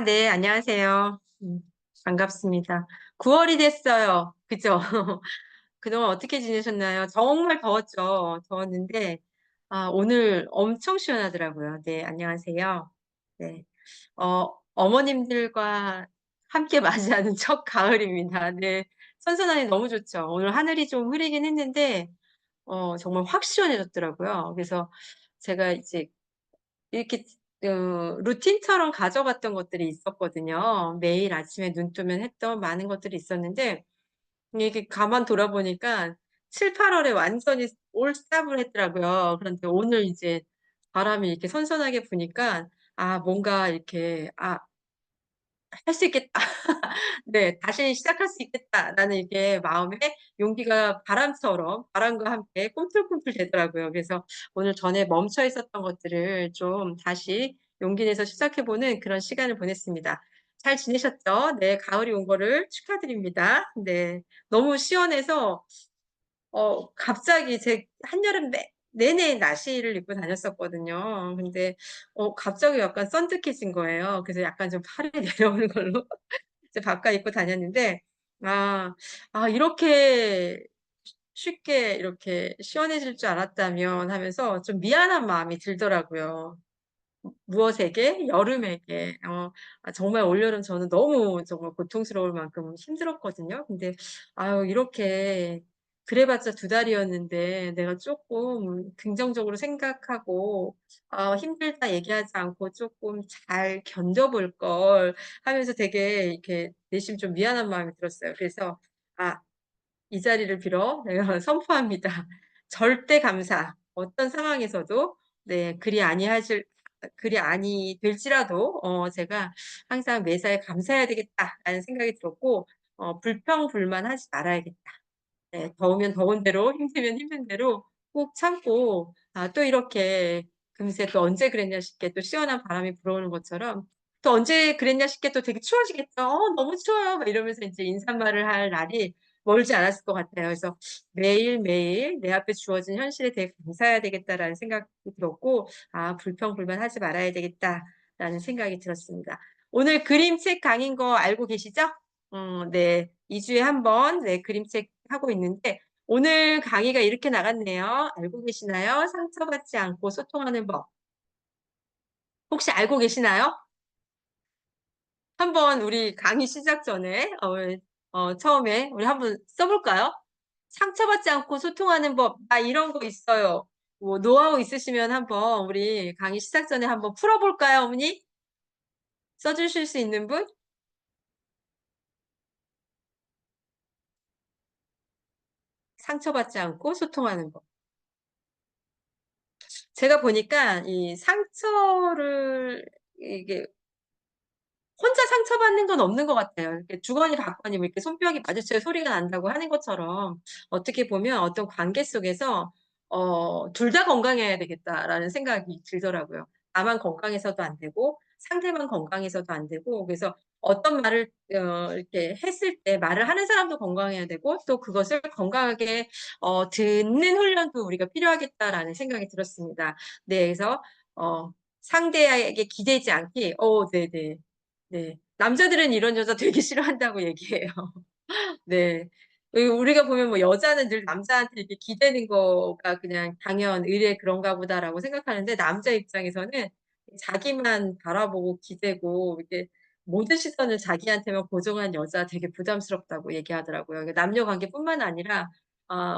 네, 안녕하세요. 반갑습니다. 9월이 됐어요. 그죠? 그동안 어떻게 지내셨나요? 정말 더웠죠. 더웠는데, 오늘 엄청 시원하더라고요. 네, 안녕하세요. 네. 어머님들과 함께 맞이하는 첫 가을입니다. 네. 선선하니 너무 좋죠. 오늘 하늘이 좀 흐리긴 했는데, 정말 확 시원해졌더라고요. 그래서 제가 이제 이렇게 루틴처럼 가져갔던 것들이 있었거든요. 매일 아침에 눈 뜨면 했던 많은 것들이 있었는데 이게 가만 돌아보니까 7-8 월에 완전히 올스톱을 했더라고요. 그런데 오늘 이제 바람이 이렇게 선선하게 부니까 뭔가 이렇게 '할 수 있겠다.' 네. '다시 시작할 수 있겠다.'라는 이게 마음에 용기가 바람과 함께 꿈틀꿈틀 되더라고요. 그래서 오늘 전에 멈춰 있었던 것들을 좀 다시 용기 내서 시작해 보는 그런 시간을 보냈습니다. 잘 지내셨죠? 네. 가을이 온 거를 축하드립니다. 네. 너무 시원해서 갑자기 제 한여름 내내 나시를 입고 다녔었거든요. 근데 갑자기 약간 선뜻해진 거예요. 그래서 약간 좀 팔이 내려오는 걸로 이제 바꿔 입고 다녔는데 아 이렇게 쉽게 이렇게 시원해질 줄 알았다면 하면서 좀 미안한 마음이 들더라고요. 무엇에게? 여름에게. 정말 올여름 저는 너무 정말 고통스러울 만큼 힘들었거든요. 근데 이렇게 그래 봤자 2달이었는데 내가 쪼끔 긍정적으로 생각하고 힘들다 얘기하지 않고 쪼끔 잘 견뎌 볼 걸 하면서 되게 이렇게 내심 좀 미안한 마음이 들었어요. 그래서 아 이 자리를 빌어 내가 선포합니다. 절대 감사. 어떤 상황에서도 네 그리 아니 될지라도 제가 항상 '매사에 감사해야 되겠다.'라는 생각이 들었고 '불평불만하지 말아야겠다.' 네. 더우면 더운 대로 힘들면 힘든 대로 꾹 참고 또 이렇게 금세 또 '언제 그랬냐.' 싶게 또 시원한 바람이 불어오는 것처럼 또 '언제 그랬냐.' 싶게 또 되게 추워지겠죠. 너무 추워요." 막 이러면서 인제 인사말을 할 날이 멀지 않았을 것 같아요. 그래서 '매일매일 내 앞에 주어진 현실에 대해 감사해야 되겠다.'라는 생각이 들었고 '불평불만하지 말아야 되겠다.'라는 생각이 들었습니다. 오늘 그림책 강의인 거 알고 계시죠? 네. 2 주에 1번 네 그림책 하고 있는데 오늘 강의가 이렇게 나갔네요. 알고 계시나요? 상처받지 않고 소통하는 법. 혹시 알고 계시나요? 한번 우리 강의 시작 전에 처음에 우리 한번 써 볼까요? 상처받지 않고 소통하는 법. 이런 거 있어요. 뭐 노하우 있으시면 한번 우리 강의 시작 전에 한번 풀어 볼까요, 어머니? 써 주실 수 있는 분? 상처받지 않고 소통하는 법. 제가 보니까 이 상처를 이게 혼자 상처받는 건 없는 것 같아요. 이렇게 주거니 받거니 뭐 이렇게 손뼉이 마주쳐야 소리가 난다고 하는 것처럼 어떻게 보면 어떤 관계 속에서 '둘 다 건강해야 되겠다.'라는 생각이 들더라고요. 나만 건강해서도 안 되고 상대방 건강해서도 안 되고 그래서 어떤 말을 이렇게 했을 때 말을 하는 사람도 건강해야 되고 또 그것을 건강하게 듣는 훈련도 우리가 필요하겠다라는 생각이 들었습니다. 네. 그래서 어 상대에게 기대지 않기 네네. 네. 남자들은 이런 여자 되게 싫어한다고 얘기해요. 네. 우리가 보면 뭐 여자는 늘 남자한테 이렇게 기대는 거가 그냥 '당연 의례 그런가 보다.'라고 생각하는데 남자 입장에서는 자기만 바라보고 기대고 이렇게 모든 시선을 자기한테만 고정한 여자 되게 부담스럽다고 얘기하더라고요. 남녀 관계뿐만 아니라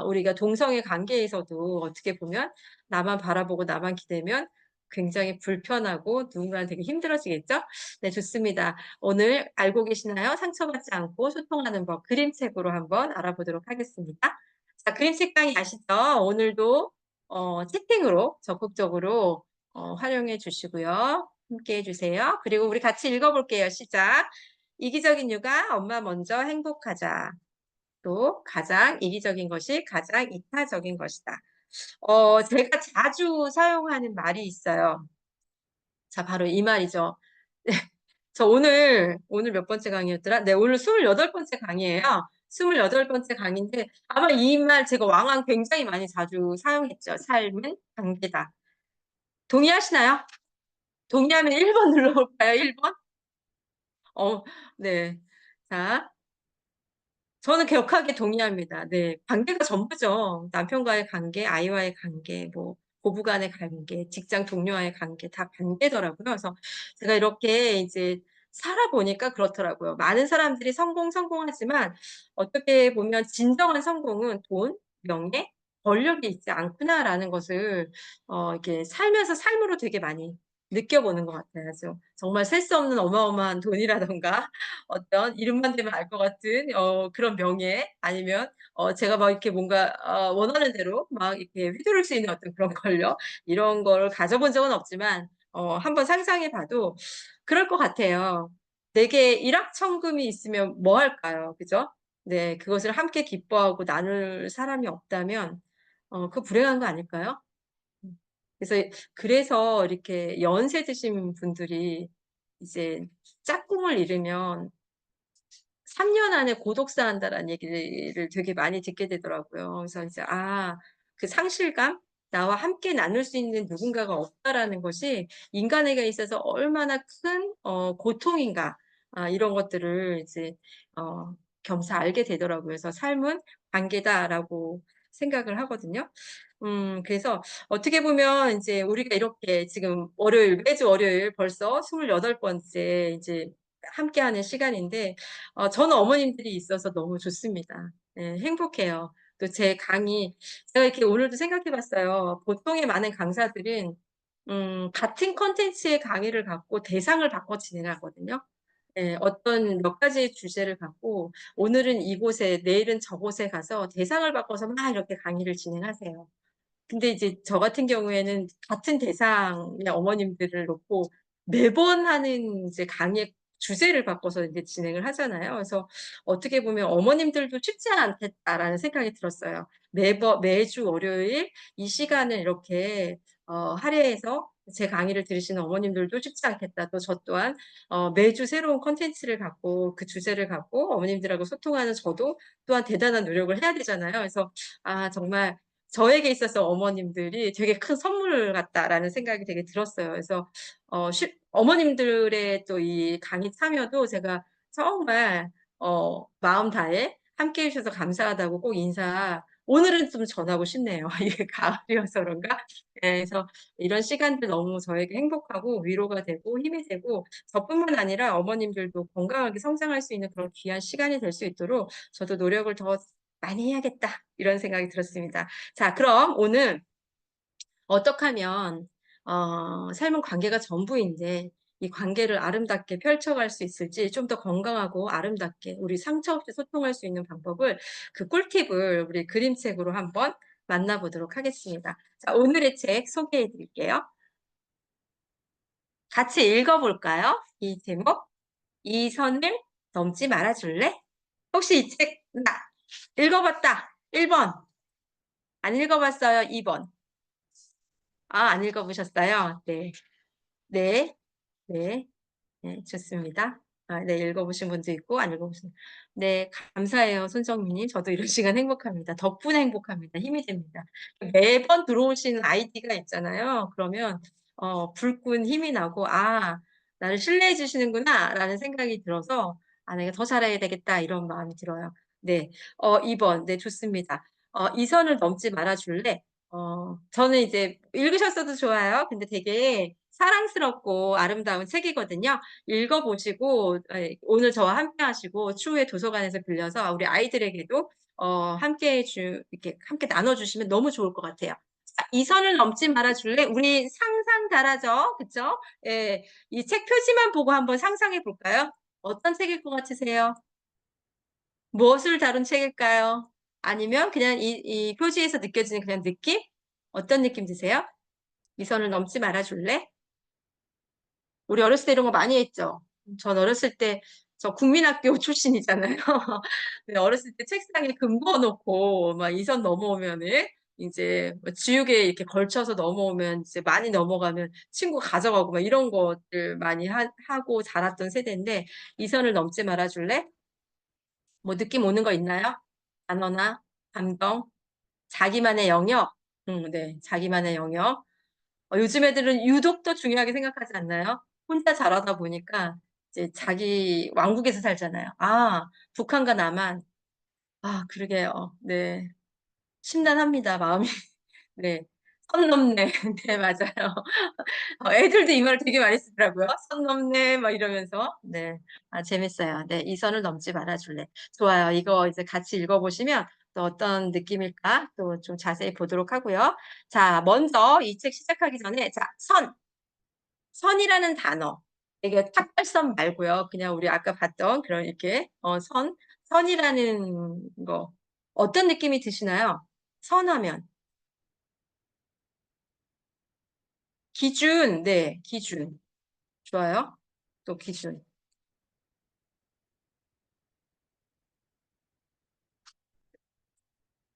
우리가 동성애 관계에서도 어떻게 보면 나만 바라보고 나만 기대면 굉장히 불편하고 누군가는 되게 힘들어지겠죠? 네 좋습니다. 오늘 알고 계시나요? 상처받지 않고 소통하는 법 그림책으로 한번 알아보도록 하겠습니다. 자 그림책 강의 아시죠? 오늘도 채팅으로 적극적으로 활용해 주시고요. 함께 해 주세요. 그리고 우리 같이 읽어 볼게요. 시작. 이기적인 육아 엄마 먼저 행복하자. 또 가장 이기적인 것이 가장 이타적인 것이다. 제가 자주 사용하는 말이 있어요. 자 바로 이 말이죠. 저 오늘 몇 번째 강의였더라? 네 오늘 28 번째 강의예요. 28 번째 강의인데 아마 이 말 제가 왕왕 굉장히 많이 자주 사용했죠. "삶은 단계다." 동의하시나요? 동의하면 1번 눌러 볼까요? 1번? 어 네. 자, 저는 격하게 동의합니다. 네. 관계가 전부죠. 남편과의 관계, 아이와의 관계, 뭐 고부 간의 관계, 직장 동료와의 관계 다 관계더라고요. 그래서 제가 이렇게 이제 살아 보니까 그렇더라고요. 많은 사람들이 성공하지만 어떻게 보면 '진정한 성공은 돈, 명예, 권력에 있지 않구나.'라는 것을 이렇게 살면서 삶으로 되게 많이 느껴보는 것 같아요. 그래서 정말 셀 수 없는 어마어마한 돈이라든가 어떤 이름만 대면 알 것 같은 그런 명예 아니면 제가 막 이렇게 뭔가 원하는 대로 막 이렇게 휘두를 수 있는 어떤 그런 권력 이런 걸 가져 본 적은 없지만 한번 상상해 봐도 그럴 것 같아요. 내게 일확천금이 있으면 뭐 할까요? 그죠? 네. 그것을 함께 기뻐하고 나눌 사람이 없다면 그거 불행한 거 아닐까요? 음. 그래서 이렇게 연세 드신 분들이 이제 짝꿍을 잃으면 3년 안에 고독사한다라는 얘기를 되게 많이 듣게 되더라고요. 그래서 이제 그 상실감? 나와 함께 나눌 수 있는 누군가가 없다라는 것이 인간에게 있어서 얼마나 큰 고통인가. 이런 것들을 이제 어 겸사 알게 되더라고요. 그래서 '삶은 관계다.'라고 생각을 하거든요. 그래서 어떻게 보면 인제 우리가 이렇게 지금 매주 월요일 벌써 28 번째 이제 함께하는 시간인데 저는 어머님들이 있어서 너무 좋습니다. 예, 행복해요. 또 제 강의 제가 이렇게 오늘도 생각해 봤어요. 보통의 많은 강사들은 같은 콘텐츠의 강의를 갖고 대상을 바꿔 진행하거든요. 예. 어떤 몇 가지의 주제를 갖고 오늘은 이곳에 내일은 저곳에 가서 대상을 바꿔서 막 이렇게 강의를 진행하세요. 근데 이제 저 같은 경우에는 같은 대상의 어머님들을 놓고 매번 하는 이제 강의 주제를 바꿔서 이제 진행을 하잖아요. 그래서 어떻게 보면 '어머님들도 쉽지 않겠다.'라는 생각이 들었어요. 매주 월요일 이 시간을 이렇게 할애해서 제 강의를 들으시는 어머님들도 쉽지 않겠다. 또 저 또한 매주 새로운 콘텐츠를 갖고 그 주제를 갖고 어머님들하고 소통하는 저도 또한 대단한 노력을 해야 되잖아요. 그래서 정말 저에게 있어서 어머님들이 '되게 큰 선물 같다.'라는 생각이 되게 들었어요. 그래서 어머님들의 또 이 강의 참여도 제가 정말 마음 다해 함께 해 주셔서 감사하다고 꼭 인사 오늘은 좀 전하고 싶네요. 이게 가을이어서 그런가? 예, 그래서 이런 시간들 너무 저에게 행복하고 위로가 되고 힘이 되고 저뿐만 아니라 어머님들도 건강하게 성장할 수 있는 그런 귀한 시간이 될 수 있도록 저도 '노력을 더 많이 해야겠다.' 이런 생각이 들었습니다. 자, 그럼 오늘 어떻게 하면 삶은 관계가 전부인데 이 관계를 아름답게 펼쳐갈 수 있을지 좀 더 건강하고 아름답게 우리 상처 없이 소통할 수 있는 방법을 그 꿀팁을 우리 그림책으로 한번 만나 보도록 하겠습니다. 자, 오늘의 책 소개해 드릴게요. 같이 읽어 볼까요? 이 제목 "이 선을 넘지 말아 줄래?" 혹시 이 책 읽어 봤다. 1 번. 안 읽어 봤어요. 2 번. 안 읽어 보셨어요? 네. 네. 네. 네. 좋습니다. 네. 읽어 보신 분도 있고 안 읽어 보신 네. 감사해요, 손정민 님. 저도 이런 시간 행복합니다. 덕분에 행복합니다. 힘이 됩니다. 매번 들어오시는 아이디가 있잖아요. 그러면 불끈 힘이 나고 '아, 나를 신뢰해 주시는구나.'라는 생각이 들어서 '내가 더 잘해야 되겠다.' 이런 마음이 들어요. 네. 2 번. 네, 좋습니다. "이 선을 넘지 말아 줄래?" 저는 이제 읽으셨어도 좋아요. 근데 되게 사랑스럽고 아름다운 책이거든요. 읽어 보시고 오늘 저와 함께 하시고 추후에 도서관에서 빌려서 우리 아이들에게도 이렇게 함께 나눠 주시면 너무 좋을 것 같아요. 자, "이 선을 넘지 말아 줄래?" 우리 상상 잘하죠. 그쵸? 예. 이 책 표지만 보고 한번 상상해 볼까요? 어떤 책일 것 같으세요? 무엇을 다룬 책일까요? 아니면 그냥 이 표지에서 느껴지는 그냥 느낌? 어떤 느낌 드세요? "이 선을 넘지 말아 줄래?" 우리 어렸을 때 이런 거 많이 했죠. 전 어렸을 때 저 국민학교 출신이잖아요. 네, 어렸을 때 책상에 금 그어 놓고 막 이 선 넘어오면은 인제 뭐 지우개에 이렇게 걸쳐서 넘어오면 이제 많이 넘어가면 친구 가져가고 막 이런 것들 많이 하고 자랐던 세대인데 "이 선을 넘지 말아 줄래?" 뭐 느낌 오는 거 있나요? 단어나 감정, 자기만의 영역. 네. 자기만의 영역. 요즘 애들은 유독 더 중요하게 생각하지 않나요? 혼자 자라다 보니까 이제 자기 왕국에서 살잖아요. 아, 북한과 남한. 아, 그러게요. 네. 심란합니다, 마음이. 네. 선 넘네. 네, 맞아요. 애들도 이 말을 되게 많이 쓰더라고요. 선 넘네, 막 이러면서. 네. 아, 재밌어요. 네. 이 선을 넘지 말아줄래. 좋아요. 이거 이제 같이 읽어보시면 또 어떤 느낌일까 또 좀 자세히 보도록 하고요. 자, 먼저 이 책 시작하기 전에, 자, 선. 선이라는 단어. 이게 탁발선 말고요. 그냥 우리 아까 봤던 그런 이렇게, 선이라는 거. 어떤 느낌이 드시나요? 선하면. 기준, 네, 기준. 좋아요. 또 기준.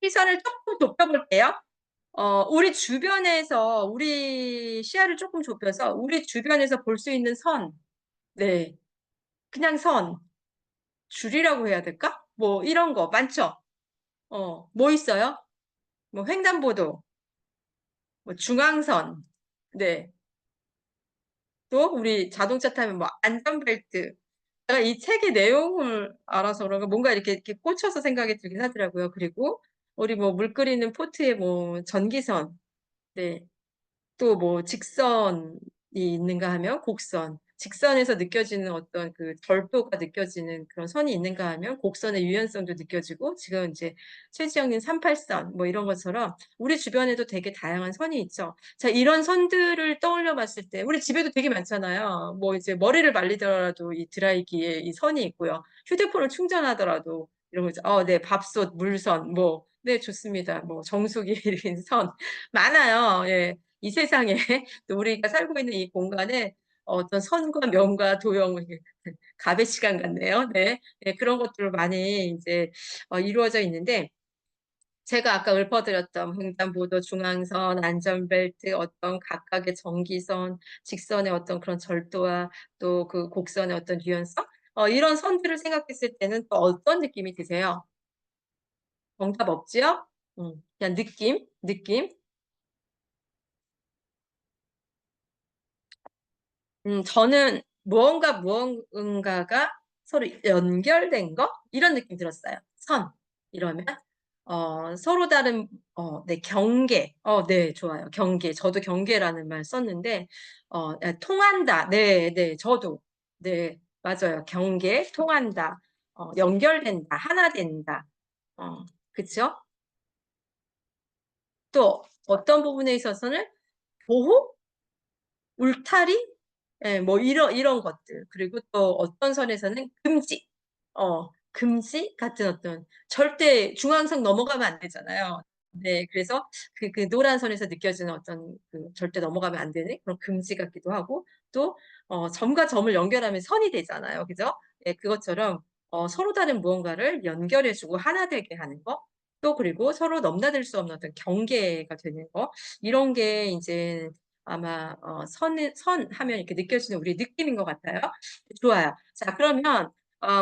시선을 조금 좁혀볼게요. 우리 주변에서, 우리 시야를 조금 좁혀서, 우리 주변에서 볼 수 있는 선. 네. 그냥 선. 줄이라고 해야 될까? 뭐, 이런 거 많죠? 뭐 있어요? 뭐, 횡단보도, 뭐, 중앙선. 네. 또, 우리 자동차 타면 뭐, 안전벨트. 제가 이 책의 내용을 알아서 그런가 뭔가 이렇게 꽂혀서 생각이 들긴 하더라고요. 그리고, 우리 뭐, 물 끓이는 포트에 뭐, 전기선. 네. 또 뭐 직선이 있는가 하면 곡선, 직선에서 느껴지는 어떤 그 절도가 느껴지는 그런 선이 있는가 하면 곡선의 유연성도 느껴지고 지금 이제 최지영님 38선 뭐 이런 것처럼 우리 주변에도 되게 다양한 선이 있죠. 자, 이런 선들을 떠올려 봤을 때 우리 집에도 되게 많잖아요. 뭐 이제 머리를 말리더라도 이 드라이기에 이 선이 있고요. 휴대폰을 충전하더라도 이런 거 있죠. 네, 밥솥, 물선, 뭐, 네, 좋습니다. 뭐 정수기 선 많아요. 예. 이 세상에 또 우리가 살고 있는 이 공간에 어떤 선과 명과 도형, 이렇게 가베 시간 같네요. 네. 네, 그런 것들 많이 이제 이루어져 있는데 제가 아까 읊어드렸던 횡단보도, 중앙선, 안전벨트, 어떤 각각의 정기선, 직선의 어떤 그런 절도와 또 그 곡선의 어떤 유연성, 이런 선들을 생각했을 때는 또 어떤 느낌이 드세요? 정답 없지요? 그냥 느낌. 저는 무언가가 서로 연결된 거? 이런 느낌 들었어요. 선. 이러면, 서로 다른, 네, 경계. 네, 좋아요. 경계. 저도 경계라는 말 썼는데, 통한다. 네, 네, 저도. 네, 맞아요. 경계, 통한다. 연결된다. 하나 된다. 어, 그쵸? 또 어떤 부분에 있어서는 보호? 울타리? 예, 뭐, 이런 것들. 그리고 또 어떤 선에서는 금지 같은 어떤, 절대 중앙선 넘어가면 안 되잖아요. 네, 그래서 그 노란 선에서 느껴지는 어떤 그 절대 넘어가면 안 되는 그런 금지 같기도 하고, 또, 점과 점을 연결하면 선이 되잖아요. 그죠? 예, 그것처럼, 서로 다른 무언가를 연결해주고 하나 되게 하는 거. 또 그리고 서로 넘나들 수 없는 어떤 경계가 되는 거. 이런 게 이제 아마 선 하면 이렇게 느껴지는 우리 느낌인 것 같아요. 좋아요. 자, 그러면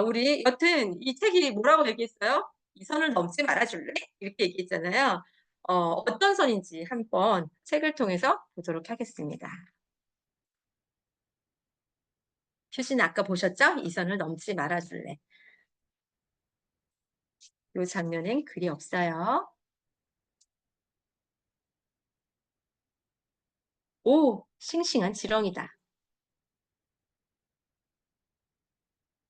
우리 여튼 이 책이 뭐라고 얘기했어요? 이 선을 넘지 말아줄래? 이렇게 얘기했잖아요. 어떤 선인지 한번 책을 통해서 보도록 하겠습니다. 휴진 아까 보셨죠? 이 선을 넘지 말아줄래. 이 장면엔 글이 없어요. 오, 싱싱한 지렁이다.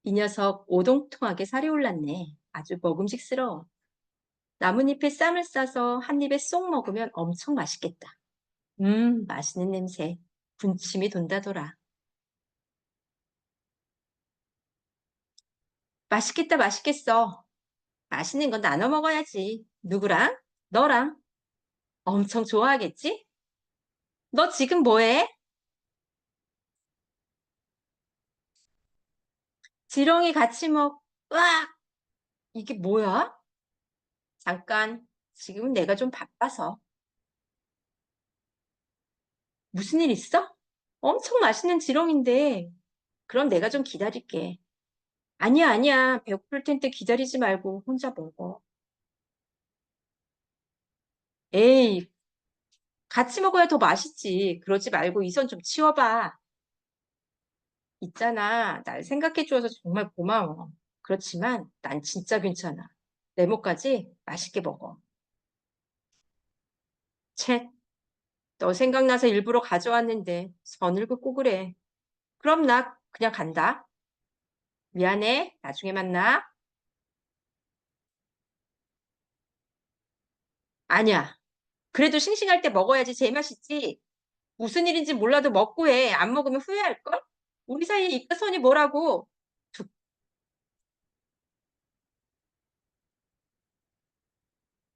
이 녀석 오동통하게 살이 올랐네. 아주 먹음직스러워. 나뭇잎에 쌈을 싸서 한 입에 쏙 먹으면 엄청 맛있겠다. 맛있는 냄새. 군침이 돈다더라. 맛있겠다, 맛있겠어. 맛있는 건 나눠 먹어야지. 누구랑? 너랑. 엄청 좋아하겠지? 너 지금 뭐해? 지렁이 같이 으악! 이게 뭐야? 잠깐. 지금 내가 좀 바빠서. 무슨 일 있어? 엄청 맛있는 지렁인데. 그럼 내가 좀 기다릴게. 아니야, 아니야. 배고플 텐데 기다리지 말고 혼자 먹어. 에이, 같이 먹어야 더 맛있지. 그러지 말고 이 손 좀 치워봐. 있잖아. 날 생각해주어서 정말 고마워. 그렇지만 난 진짜 괜찮아. 네모까지 맛있게 먹어. 채, 너 생각나서 일부러 가져왔는데 선을 긋고 그래. 그럼 나 그냥 간다. 미안해. 나중에 만나. 아니야. 그래도 싱싱할 때 먹어야지 제맛이지. 무슨 일인지 몰라도 먹고 해. 안 먹으면 후회할걸? 우리 사이에 이과 선이 뭐라고? 툭,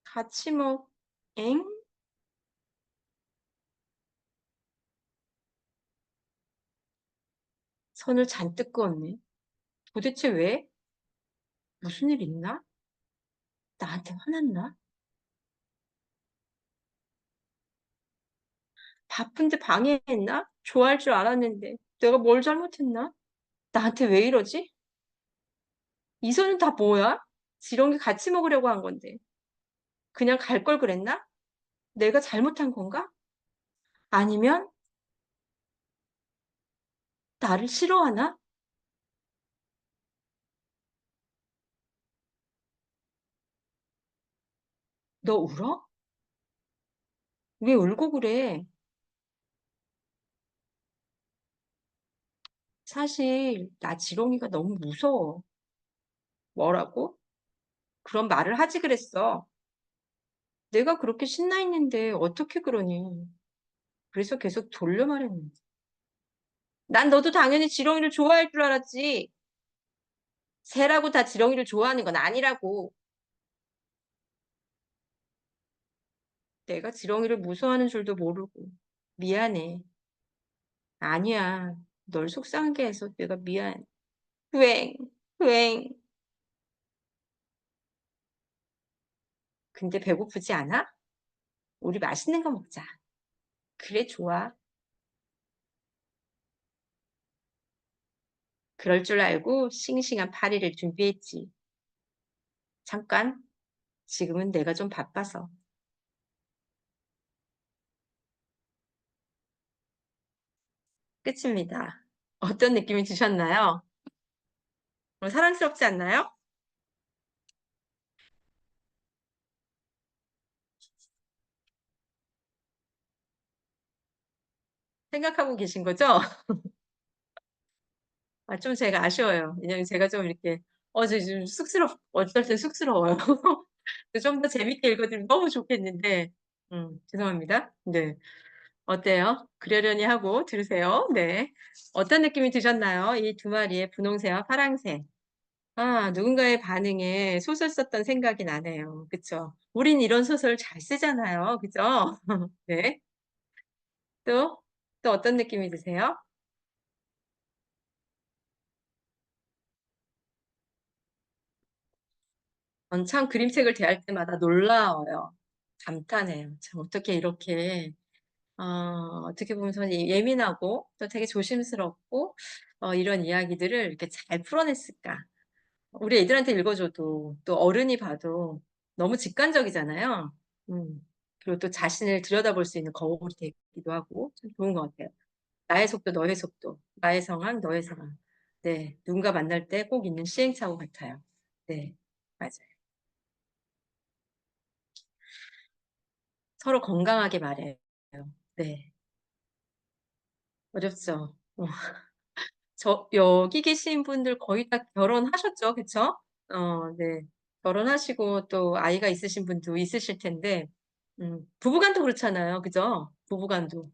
같이 먹. 엥? 선을 잔뜩 그었네. 도대체 왜? 무슨 일 있나? 나한테 화났나? 바쁜데 방해했나? 좋아할 줄 알았는데 내가 뭘 잘못했나? 나한테 왜 이러지? 이 손은 다 뭐야? 지렁이 같이 먹으려고 한 건데 그냥 갈 걸 그랬나? 내가 잘못한 건가? 아니면 나를 싫어하나? 너 울어? 왜 울고 그래? 사실 나 지렁이가 너무 무서워. 뭐라고? 그런 말을 하지 그랬어. 내가 그렇게 신나 있는데 어떻게 그러니? 그래서 계속 돌려 말했는데. 난 너도 당연히 지렁이를 좋아할 줄 알았지. 새라고 다 지렁이를 좋아하는 건 아니라고. 내가 지렁이를 무서워하는 줄도 모르고. 미안해. 아니야. 널 속상하게 해서 내가 미안. 휑, 휑. 근데 배고프지 않아? 우리 맛있는 거 먹자. 그래, 좋아. 그럴 줄 알고 싱싱한 파리를 준비했지. 잠깐, 지금은 내가 좀 바빠서. 끝입니다. 어떤 느낌이 드셨나요? 사랑스럽지 않나요? 생각하고 계신 거죠? 아, 좀 제가 아쉬워요. 왜냐면 제가 좀 이렇게, 저 지금 어떨 땐 쑥스러워요. 좀 더 재밌게 읽어드리면 너무 좋겠는데, 죄송합니다. 네. 어때요? 그러려니 하고 들으세요. 네. 어떤 느낌이 드셨나요? 이 두 마리의 분홍새와 파랑새. 아, 누군가의 반응에 소설 썼던 생각이 나네요. 그쵸? 우린 이런 소설 잘 쓰잖아요. 그죠? 네. 또, 또 어떤 느낌이 드세요? 전 참 그림책을 대할 때마다 놀라워요. 감탄해요. 참 어떻게 이렇게 어, 어떻게 보면 저는 예민하고 또 되게 조심스럽고 이런 이야기들을 이렇게 잘 풀어냈을까. 우리 애들한테 읽어줘도 또 어른이 봐도 너무 직관적이잖아요. 그리고 또 자신을 들여다볼 수 있는 거울이 되기도 하고 참 좋은 것 같아요. 나의 속도, 너의 속도, 나의 상황, 너의 상황. 네, 누군가 만날 때 꼭 있는 시행착오 같아요. 네, 맞아요. 서로 건강하게 말해요. 네, 어렵죠. 여기 계신 분들 거의 다 결혼하셨죠? 그쵸? 네. 결혼하시고 또 아이가 있으신 분도 있으실 텐데, 부부간도 그렇잖아요. 그죠? 부부간도.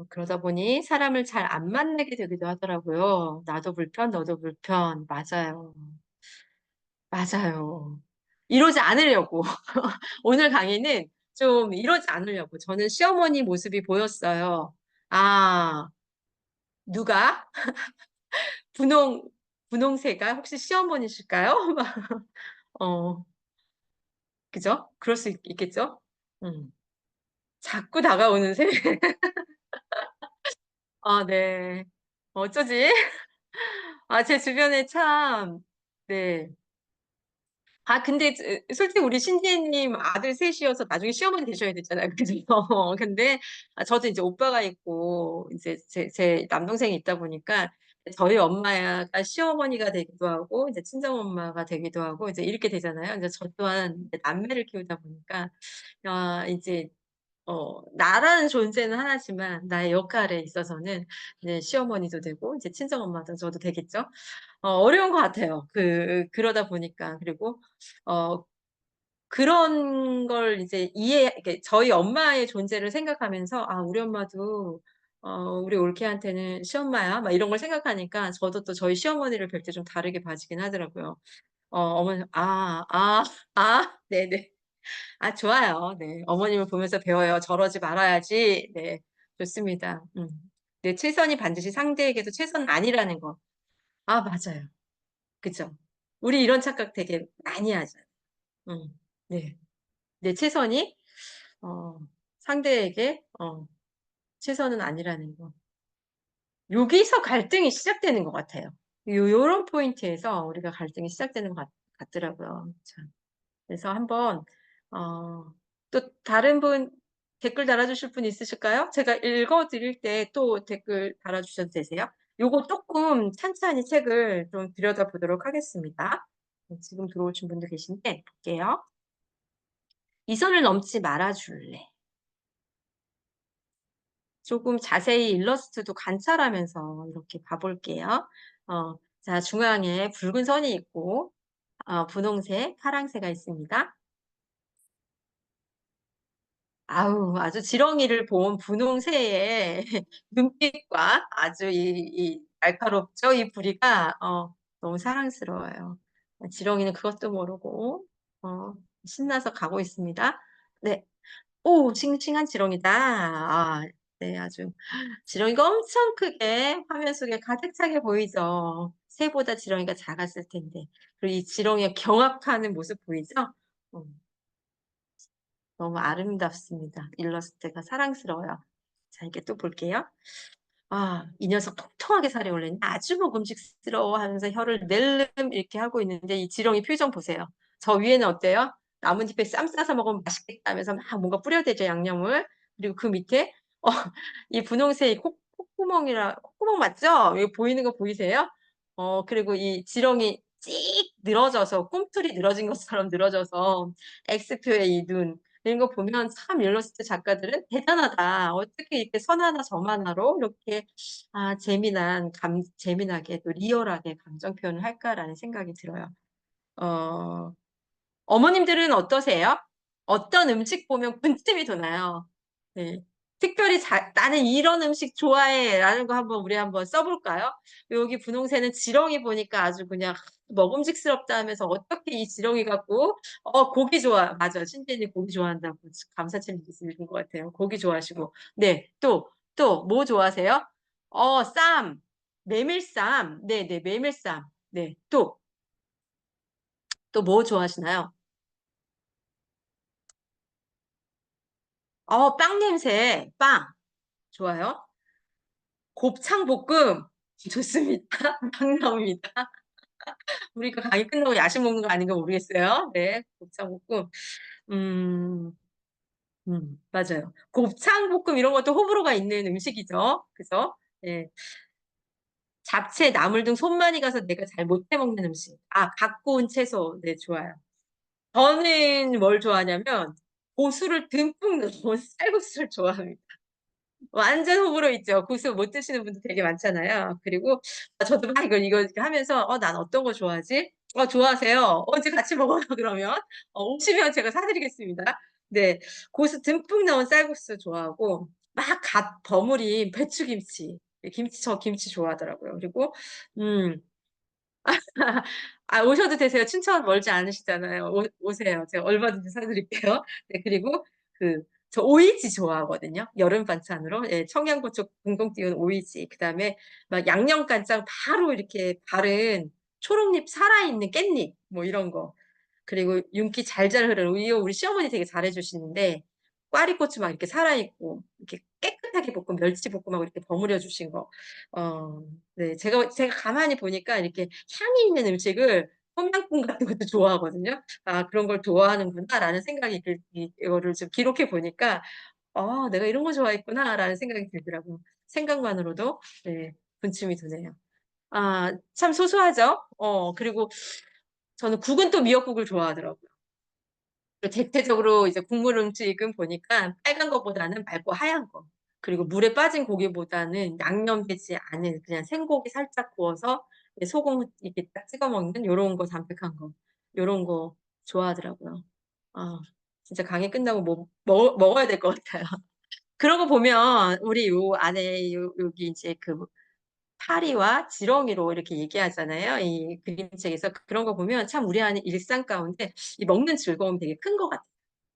그러다 보니 사람을 잘 안 만나게 되기도 하더라고요. 나도 불편, 너도 불편. 맞아요. 맞아요. 이러지 않으려고. 오늘 강의는 좀 이러지 않으려고. 저는 시어머니 모습이 보였어요. 아, 누가? 분홍, 분홍새가 혹시 시어머니실까요? 어, 그죠? 그럴 수 겠죠 음. 자꾸 다가오는 새. 아, 네. 어쩌지? 아, 제 주변에 참, 네. 근데 솔직히 우리 신지님 아들 셋이어서 나중에 시어머니 되셔야 되잖아요. 그죠? 근데 저도 이제 오빠가 있고 이제 제 남동생이 있다 보니까 저희 엄마가 시어머니가 되기도 하고 이제 친정 엄마가 되기도 하고 이제 이렇게 되잖아요. 이제 저 또한 이제 남매를 키우다 보니까 이제 나라는 존재는 하나지만 나의 역할에 있어서는 이제 시어머니도 되고 이제 친정 엄마도 저도 되겠죠. 어려운 것 같아요. 그러다 보니까. 그리고, 어, 그런 걸 이제 이렇게 저희 엄마의 존재를 생각하면서, 우리 엄마도, 우리 올케한테는 시엄마야. 막 이런 걸 생각하니까 저도 또 저희 시어머니를 뵐 때 좀 다르게 봐지긴 하더라고요. 어머니, 네네. 좋아요. 네. 어머님을 보면서 배워요. 저러지 말아야지. 네. 좋습니다. 네, 최선이 반드시 상대에게도 최선은 아니라는 거. 맞아요. 그죠? 우리 이런 착각 되게 많이 하잖아요. 음, 네. 내 최선이, 어, 상대에게, 최선은 아니라는 거. 여기서 갈등이 시작되는 것 같아요. 요런 포인트에서 우리가 갈등이 시작되는 것 같더라고요. 참. 그래서 한번, 어, 또 다른 분 댓글 달아주실 분 있으실까요? 제가 읽어드릴 때 또 댓글 달아주셔도 되세요? 요거 조금 찬찬히 책을 좀 들여다보도록 하겠습니다. 지금 들어오신 분도 계신데, 볼게요. 이 선을 넘지 말아줄래. 조금 자세히 일러스트도 관찰하면서 이렇게 봐볼게요. 자, 중앙에 붉은 선이 있고, 분홍색, 파랑새가 있습니다. 아주 지렁이를 본 분홍새의 눈빛과 아주 이 날카롭죠? 이 부리가, 너무 사랑스러워요. 지렁이는 그것도 모르고, 어, 신나서 가고 있습니다. 네. 오, 싱싱한 지렁이다. 네, 아주. 지렁이가 엄청 크게 화면 속에 가득 차게 보이죠? 새보다 지렁이가 작았을 텐데. 그리고 이 지렁이가 경악하는 모습 보이죠? 어, 너무 아름답습니다. 일러스트가 사랑스러워요. 자, 이렇게 또 볼게요. 이 녀석 통통하게 살이 올랐네. 아주 먹음직스러워 하면서 혀를 낼름 이렇게 하고 있는데 이 지렁이 표정 보세요. 저 위에는 어때요? 나뭇잎에 쌈 싸서 먹으면 맛있겠다 하면서 막 뭔가 뿌려대죠, 양념을. 그리고 그 밑에 어, 이 분홍색 콧구멍 맞죠? 여기 보이는 거 보이세요? 그리고 이 지렁이 찍 늘어져서 꿈틀이 늘어진 것처럼 늘어져서 X표의 이 눈. 이런 거 보면 참 일러스트 작가들은 대단하다. 어떻게 이렇게 선 하나 점 하나로 이렇게 재미나게 또 리얼하게 감정 표현을 할까라는 생각이 들어요. 어, 어머님들은 어떠세요? 어떤 음식 보면 군침이 도나요? 네. 특별히 나는 이런 음식 좋아해 라는 거 우리 한번 써볼까요? 여기 분홍새는 지렁이 보니까 아주 그냥 먹음직스럽다 하면서 어떻게 이 지렁이 갖고 고기 좋아. 맞아. 신재님 고기 좋아한다고 감사책 읽은 것 같아요. 고기 좋아하시고. 네. 또 뭐 좋아하세요? 쌈. 메밀쌈. 네, 메밀쌈. 네. 또 뭐 좋아하시나요? 빵 냄새. 빵. 좋아요. 곱창 볶음. 좋습니다. 빵 나옵니다. 우리가 강의 끝나고 야식 먹는 거 아닌가 모르겠어요. 네. 곱창 볶음. 음, 맞아요. 곱창 볶음 이런 것도 호불호가 있는 음식이죠. 그죠? 네. 잡채, 나물 등 손 많이 가서 내가 잘 못해 먹는 음식. 갖고 온 채소. 네, 좋아요. 저는 뭘 좋아하냐면 고수를 듬뿍 넣은 쌀국수를 좋아합니다. 완전 호불호 있죠. 고수 못 드시는 분들 되게 많잖아요. 그리고 저도 막 이거 이렇게 하면서 난 어떤 거 좋아하지? 좋아하세요. 언제 같이 먹어요, 그러면? 오시면 제가 사드리겠습니다. 네. 고수 듬뿍 넣은 쌀국수 좋아하고 막 갓 버무린 배추김치. 저 김치 좋아하더라고요. 그리고 음, 오셔도 되세요. 춘천 멀지 않으시잖아요. 오세요. 제가 얼마든지 사드릴게요. 네, 그리고 저 오이지 좋아하거든요. 여름 반찬으로. 예, 청양고추 붕붕 띄운 오이지. 그 다음에 막 양념간장 바로 이렇게 바른 초록잎 살아있는 깻잎. 뭐 이런 거. 그리고 윤기 잘잘 흐르는 우리 시어머니 되게 잘해주시는데 꽈리고추 막 이렇게 살아있고 이렇게 깨끗하게 볶은 멸치볶음하고 이렇게 버무려 주신 거. 네, 제가 가만히 보니까 이렇게 향이 있는 음식을 청양고추 같은 것도 좋아하거든요. '아 그런 걸 좋아하는구나.'라는 생각이 이거를 좀 기록해 보니까 '아 내가 이런 거 좋아했구나.'라는 생각이 들더라고요. 생각만으로도 네 군침이 도네요. 아 참 소소하죠. 그리고 저는 국은 또 미역국을 좋아하더라고요. 그 대체적으로 이제 국물 음식은 보니까 빨간 것보다는 맑고 하얀 거. 그리고 물에 빠진 고기보다는 양념되지 않은 그냥 생고기 살짝 구워서 이제 소금 이렇게 딱 찍어 먹는 요런 거 담백한 거. 요런 거 좋아하더라고요. 아 진짜 강의 끝나고 뭐 먹어야 될 것 같아요. 그런 거 보면 우리 요 안에 여기 이제 그 파리와 지렁이로 이렇게 얘기하잖아요, 이 그림책에서. 그런 거 보면 참 우리 안에 일상 가운데 이 먹는 즐거움이 되게 큰 것 같아요.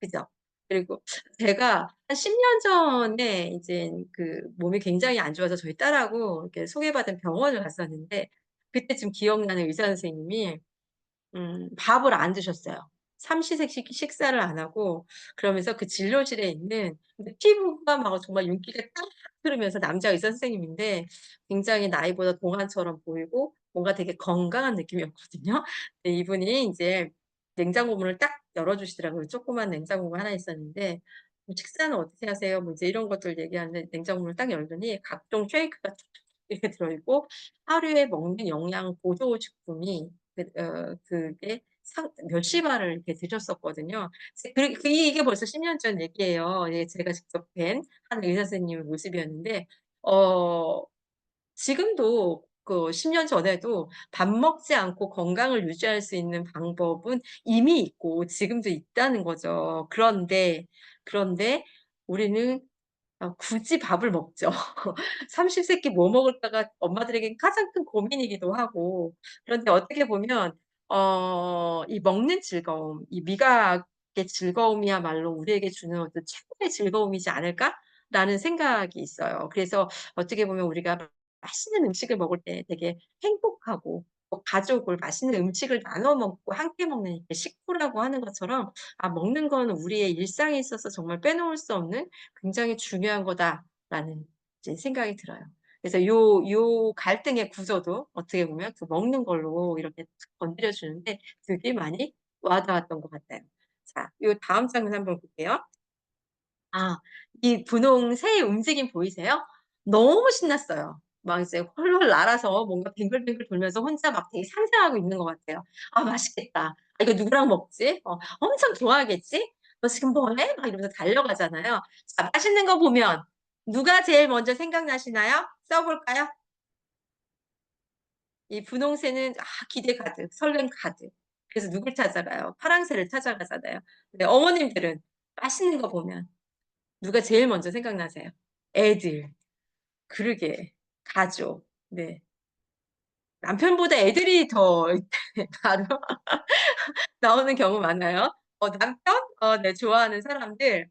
그죠? 그리고 제가 한 10년 전에 이제 그 몸이 굉장히 안 좋아서 저희 딸하고 이렇게 소개받은 병원을 갔었는데 그때 좀 기억나는 의사 선생님이 밥을 안 드셨어요. 삼시세끼 식사를 안 하고 그러면서 그 진료실에 있는 근데 피부가 막 정말 윤기가 딱 흐르면서 남자 의사 선생님인데 굉장히 나이보다 동안처럼 보이고 뭔가 되게 건강한 느낌이었거든요. 근데 이분이 인제 냉장고 문을 딱 열어 주시더라고요. 조그만 냉장고가 하나 있었는데 뭐 "식사는 어떻게 하세요?" 뭐 이제 이런 것들 얘기하는데 냉장고 문을 딱 열더니 각종 쉐이크가 툭툭툭 이렇게 들어 있고 하루에 먹는 영양 보조 식품이 그게 상 몇십 알을 이렇게 드셨었거든요. 이게 벌써 10년 전 얘기예요. 예 제가 직접 뵌 한 의사 선생님의 모습이었는데 어 지금도 그 10년 전에도 밥 먹지 않고 건강을 유지할 수 있는 방법은 이미 있고 지금도 있다는 거죠. 그런데 우리는 굳이 밥을 먹죠. 삼십세끼 뭐 먹을까가 엄마들에겐 가장 큰 고민이기도 하고 그런데 어떻게 보면 이 먹는 즐거움, 이 미각의 즐거움이야말로 우리에게 주는 어떤 '최고의 즐거움이지 않을까?'라는 생각이 있어요. 그래서 어떻게 보면 우리가 맛있는 음식을 먹을 때 되게 행복하고 또 가족을 맛있는 음식을 나눠 먹고 함께 먹는 이렇게 식구라고 하는 것처럼 '아 먹는 거는 우리의 일상에 있어서 정말 빼놓을 수 없는 굉장히 중요한 거다.'라는 이제 생각이 들어요. 그래서 요 갈등의 구조도 어떻게 보면 그 먹는 걸로 이렇게 탁 건드려 주는데 되게 많이 와 닿았던 것 같아요. 자 요 다음 장면 한번 볼게요. 아 이 분홍 새의 움직임 보이세요? 너무 신났어요. 막 이제 훨훨 날아서 뭔가 뱅글뱅글 돌면서 혼자 막 되게 상상하고 있는 것 같아요. '아 맛있겠다. 아 이거 누구랑 먹지? 엄청 좋아하겠지? 너 지금 뭐 해?' 막 이러면서 달려가잖아요. 자 맛있는 거 보면 누가 제일 먼저 생각나시나요? 써 볼까요? 이 분홍새는 기대 가득, 설렘 가득. 그래서 누굴 찾아가요? 파랑새를 찾아가잖아요. 근데 어머님들은 맛있는 거 보면 누가 제일 먼저 생각나세요? 애들. 그러게. 가족. 네. 남편보다 애들이 더 바로 나오는 경우 많아요. 남편? 네 좋아하는 사람들.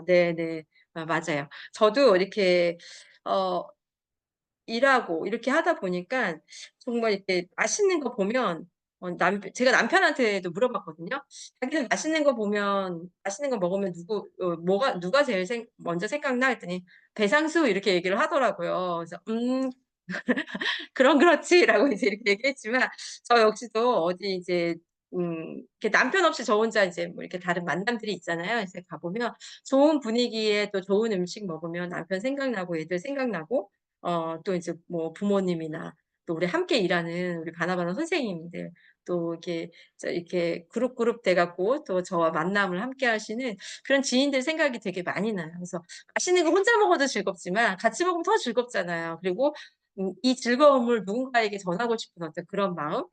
네네. 맞아요. 저도 이렇게 어 일하고 이렇게 하다 보니까 정말 이렇게 맛있는 거 보면 제가 남편한테도 물어봤거든요. "자기는 맛있는 거 보면 맛있는 거 먹으면 누가 제일 먼저 생각나?" 했더니 "배상수." 이렇게 얘기를 하더라고요. 그래서 "그럼 그렇지."라고 이제 이렇게 얘기했지만 저 역시도 어디 이제 이렇게 남편 없이 저 혼자 이제 뭐 이렇게 다른 만남들이 있잖아요. 이제 가 보면 좋은 분위기에 또 좋은 음식 먹으면 남편 생각나고 애들 생각나고 또 이제 뭐 부모님이나 또 우리 함께 일하는 우리 바나바나 선생님들 또 이렇게 그룹 돼 갖고 또 저와 만남을 함께 하시는 그런 지인들 생각이 되게 많이 나요. 그래서 맛있는 거 혼자 먹어도 즐겁지만 같이 먹으면 더 즐겁잖아요. 그리고 이 즐거움을 누군가에게 전하고 싶은 어떤 그런 마음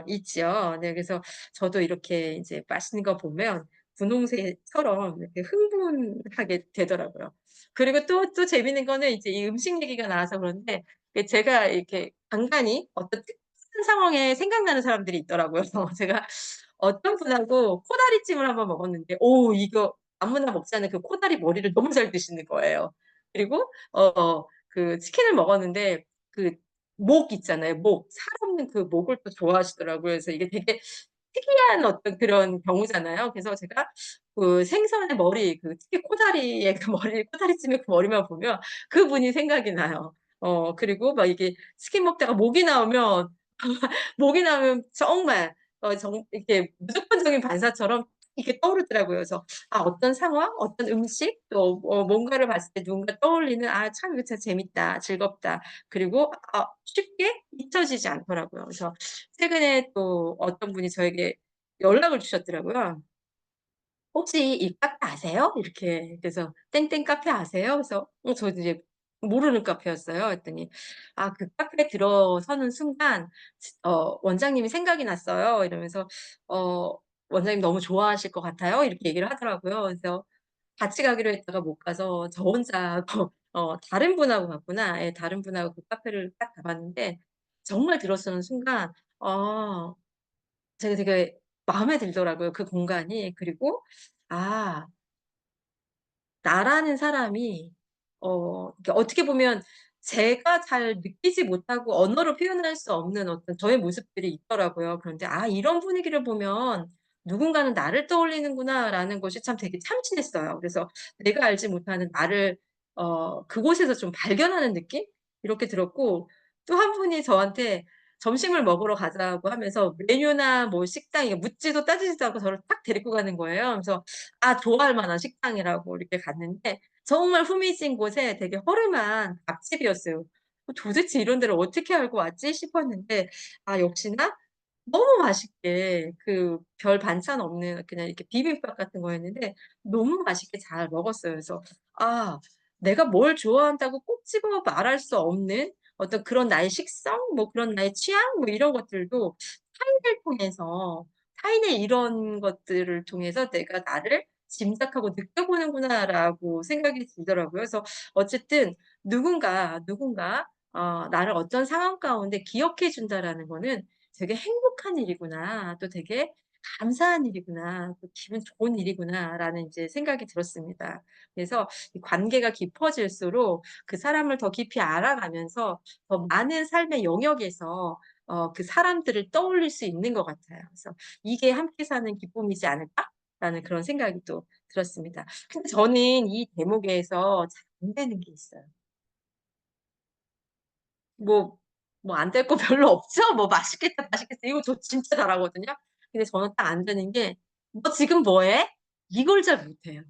있지요. 네 그래서 저도 이렇게 인제 맛있는 거 보면 분홍새처럼 이렇게 흥분하게 되더라고요. 그리고 또 재밌는 거는 이제 이 음식 얘기가 나와서 그런데 제가 이렇게 간간이 어떤 특수한 상황에 생각나는 사람들이 있더라고요. 제가 어떤 분하고 코다리찜을 한번 먹었는데 이거 아무나 먹지 않는 그 코다리 머리를 너무 잘 드시는 거예요. 그리고 그 치킨을 먹었는데 그 목 있잖아요, 목. 살 없는 그 목을 또 좋아하시더라고요. 그래서 이게 되게 특이한 어떤 그런 경우잖아요. 그래서 제가 그 생선의 머리 특히 코다리의 그 머리 코다리찜의 그 머리만 보면 그분이 생각이 나요. 그리고 막 이게 치킨 먹다가 목이 나오면 정말 이렇게 무조건적인 반사처럼 이렇게 떠오르더라고요. 그래서 어떤 상황, 어떤 음식, 또 뭔가를 봤을 때 누군가 떠올리는 '아 참 이거 진짜 재밌다. 즐겁다.' 그리고 쉽게 잊혀지지 않더라고요. 그래서 최근에 또 어떤 분이 저에게 연락을 주셨더라고요. "혹시 이 카페 아세요?" 이렇게. 그래서 "땡땡 카페 아세요?" 그래서 저도 이제 모르는 카페였어요. 그랬더니 그 카페에 들어서는 순간 원장님이 생각이 났어요." 이러면서 어 "원장님 너무 좋아하실 것 같아요." 이렇게 얘기를 하더라고요. 그래서 같이 가기로 했다가 못 가서 저 혼자 다른 분하고 갔구나. 예, 다른 분하고 그 카페를 딱 가 봤는데 정말 들어서는 순간 어 제가 되게 마음에 들더라고요, 그 공간이. 그리고 아 나라는 사람이 이게 어떻게 보면 제가 잘 느끼지 못하고 언어로 표현할 수 없는 어떤 저의 모습들이 있더라고요. 그런데 '이런 분위기를 보면 누군가는 나를 떠올리는구나.'라는 것이 참 되게 참신했어요. 그래서 내가 알지 못하는 나를 그곳에서 좀 발견하는 느낌? 이렇게 들었고, 또 한 분이 저한테 점심을 먹으러 가자고 하면서 메뉴나 뭐 식당 이게 묻지도 따지지도 않고 저를 딱 데리고 가는 거예요. 그래서 좋아할 만한 식당이라고 이렇게 갔는데 정말 후미진 곳에 되게 허름한 밥집이었어요. '도대체 이런 데를 어떻게 알고 왔지?' 싶었는데 역시나 너무 맛있게 그 별 반찬 없는 그냥 이렇게 비빔밥 같은 거였는데 너무 맛있게 잘 먹었어요. 그래서 아 내가 뭘 좋아한다고 꼭 집어 말할 수 없는 어떤 그런 나의 식성, 뭐 그런 나의 취향, 뭐 이런 것들도 타인을 통해서, 타인의 이런 것들을 통해서 '내가 나를 짐작하고 느껴보는구나.'라고 생각이 들더라고요. 그래서 어쨌든 누군가 나를 어떤 상황 가운데 기억해 준다라는 거는 되게 행복한 일이구나. 또 되게 감사한 일이구나. 또 기분 좋은 일이구나라는 인제 생각이 들었습니다. 그래서 이 관계가 깊어질수록 그 사람을 더 깊이 알아가면서 더 많은 삶의 영역에서 그 사람들을 떠올릴 수 있는 것 같아요. 그래서 '이게 함께 사는 기쁨이지 않을까?'라는 그런 생각이 또 들었습니다. 근데 저는 이 대목에서 잘 안 되는 게 있어요. 뭐 안 될 거 별로 없죠. 뭐 "맛있겠다, 맛있겠어." 이거 저 진짜 잘하거든요. 근데 저는 딱 안 되는 게 "너 지금 뭐 해?" 이걸 잘 못해요.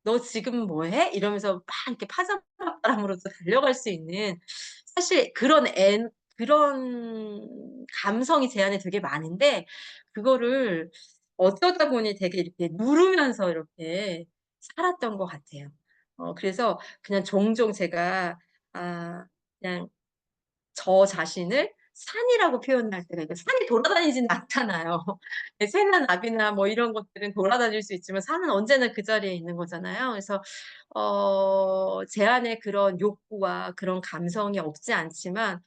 "너 지금 뭐 해?" 이러면서 막 이렇게 파장바람으로써 달려갈 수 있는, 사실 그런 감성이 제 안에 되게 많은데 그거를 어쩌다 보니 되게 이렇게 누르면서 이렇게 살았던 것 같아요. 그래서 그냥 종종 제가 아 그냥 저 자신을 산이라고 표현할 때가 있고, 산이 돌아다니지는 않잖아요. 예, 새나 나비나 뭐 이런 것들은 돌아다닐 수 있지만 산은 언제나 그 자리에 있는 거잖아요. 그래서 제 안에 그런 욕구와 그런 감성이 없지 않지만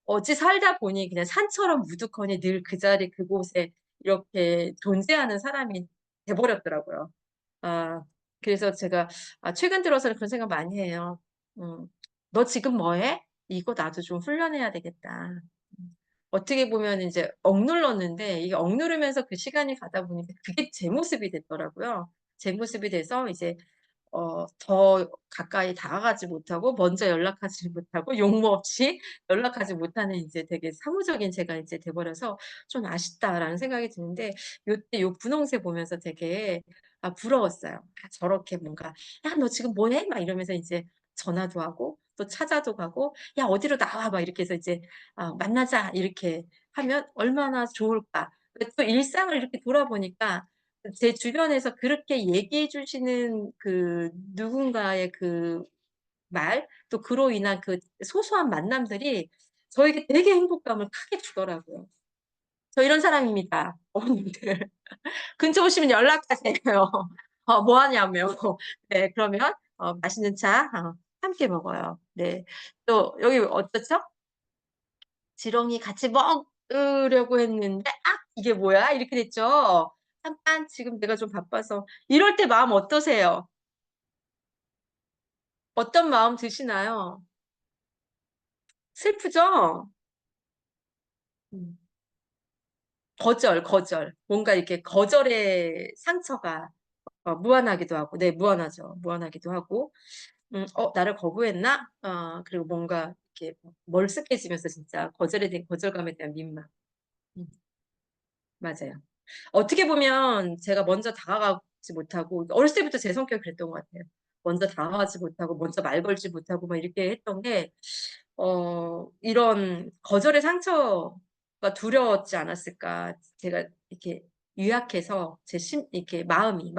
어찌 살다 보니 그냥 산처럼 우두커니 늘 그 자리 그곳에 이렇게 존재하는 사람이 돼 버렸더라고요. 아 그래서 제가 최근 들어서는 그런 생각 많이 해요. 음. '너 지금 뭐 해? 이거 나도 좀 훈련해야 되겠다.' 어떻게 보면 인제 억눌렀는데 이게 억누르면서 그 시간이 가다 보니까 그게 제 모습이 됐더라고요. 제 모습이 돼서 이제 더 가까이 다가가지 못하고 먼저 연락하지 못하고 용모 없이 연락하지 못하는 인제 되게 사무적인 제가 인제 돼 버려서 '좀 아쉽다.'라는 생각이 드는데, 요때 요 분홍새 보면서 되게 부러웠어요. 저렇게 뭔가 "야 너 지금 뭐 해?" 막 이러면서 인제 전화도 하고 또 찾아도 가고 "야 어디로 나와." 막 이렇게 해서 이제 "만나자." 이렇게 하면 얼마나 좋을까. 또 일상을 이렇게 돌아보니까 제 주변에서 그렇게 얘기해 주시는 그 누군가의 그 말, 또 그로 인한 그 소소한 만남들이 저에게 되게 행복감을 크게 주더라고요. "저 이런 사람입니다, 어머님들. 근처 오시면 연락하세요." 뭐 하냐며. 네, 그러면 맛있는 차 함께 먹어요. 네. 또 여기 어떻죠? 지렁이 같이 먹으려고 했는데 '아 이게 뭐야?' 이렇게 됐죠. "잠깐 지금 내가 좀 바빠서." 이럴 때 마음 어떠세요? 어떤 마음 드시나요? 슬프죠? 음. 거절. 뭔가 이렇게 거절의 상처가 무한하기도 하고, 네, 무한하죠. 무한하기도 하고 '나를 거부했나?' 그리고 뭔가 이렇게 멀쓱해지면서 진짜 거절에 대한 거절감에 대한 민망. 맞아요. 어떻게 보면 제가 먼저 다가가지 못하고 어렸을 때부터 제 성격이 그랬던 것 같아요. 먼저 다가가지 못하고 먼저 말 걸지 못하고 막 이렇게 했던 게 이런 거절의 상처가 두려웠지 않았을까. 제가 이렇게 유약해서 제 이렇게 마음이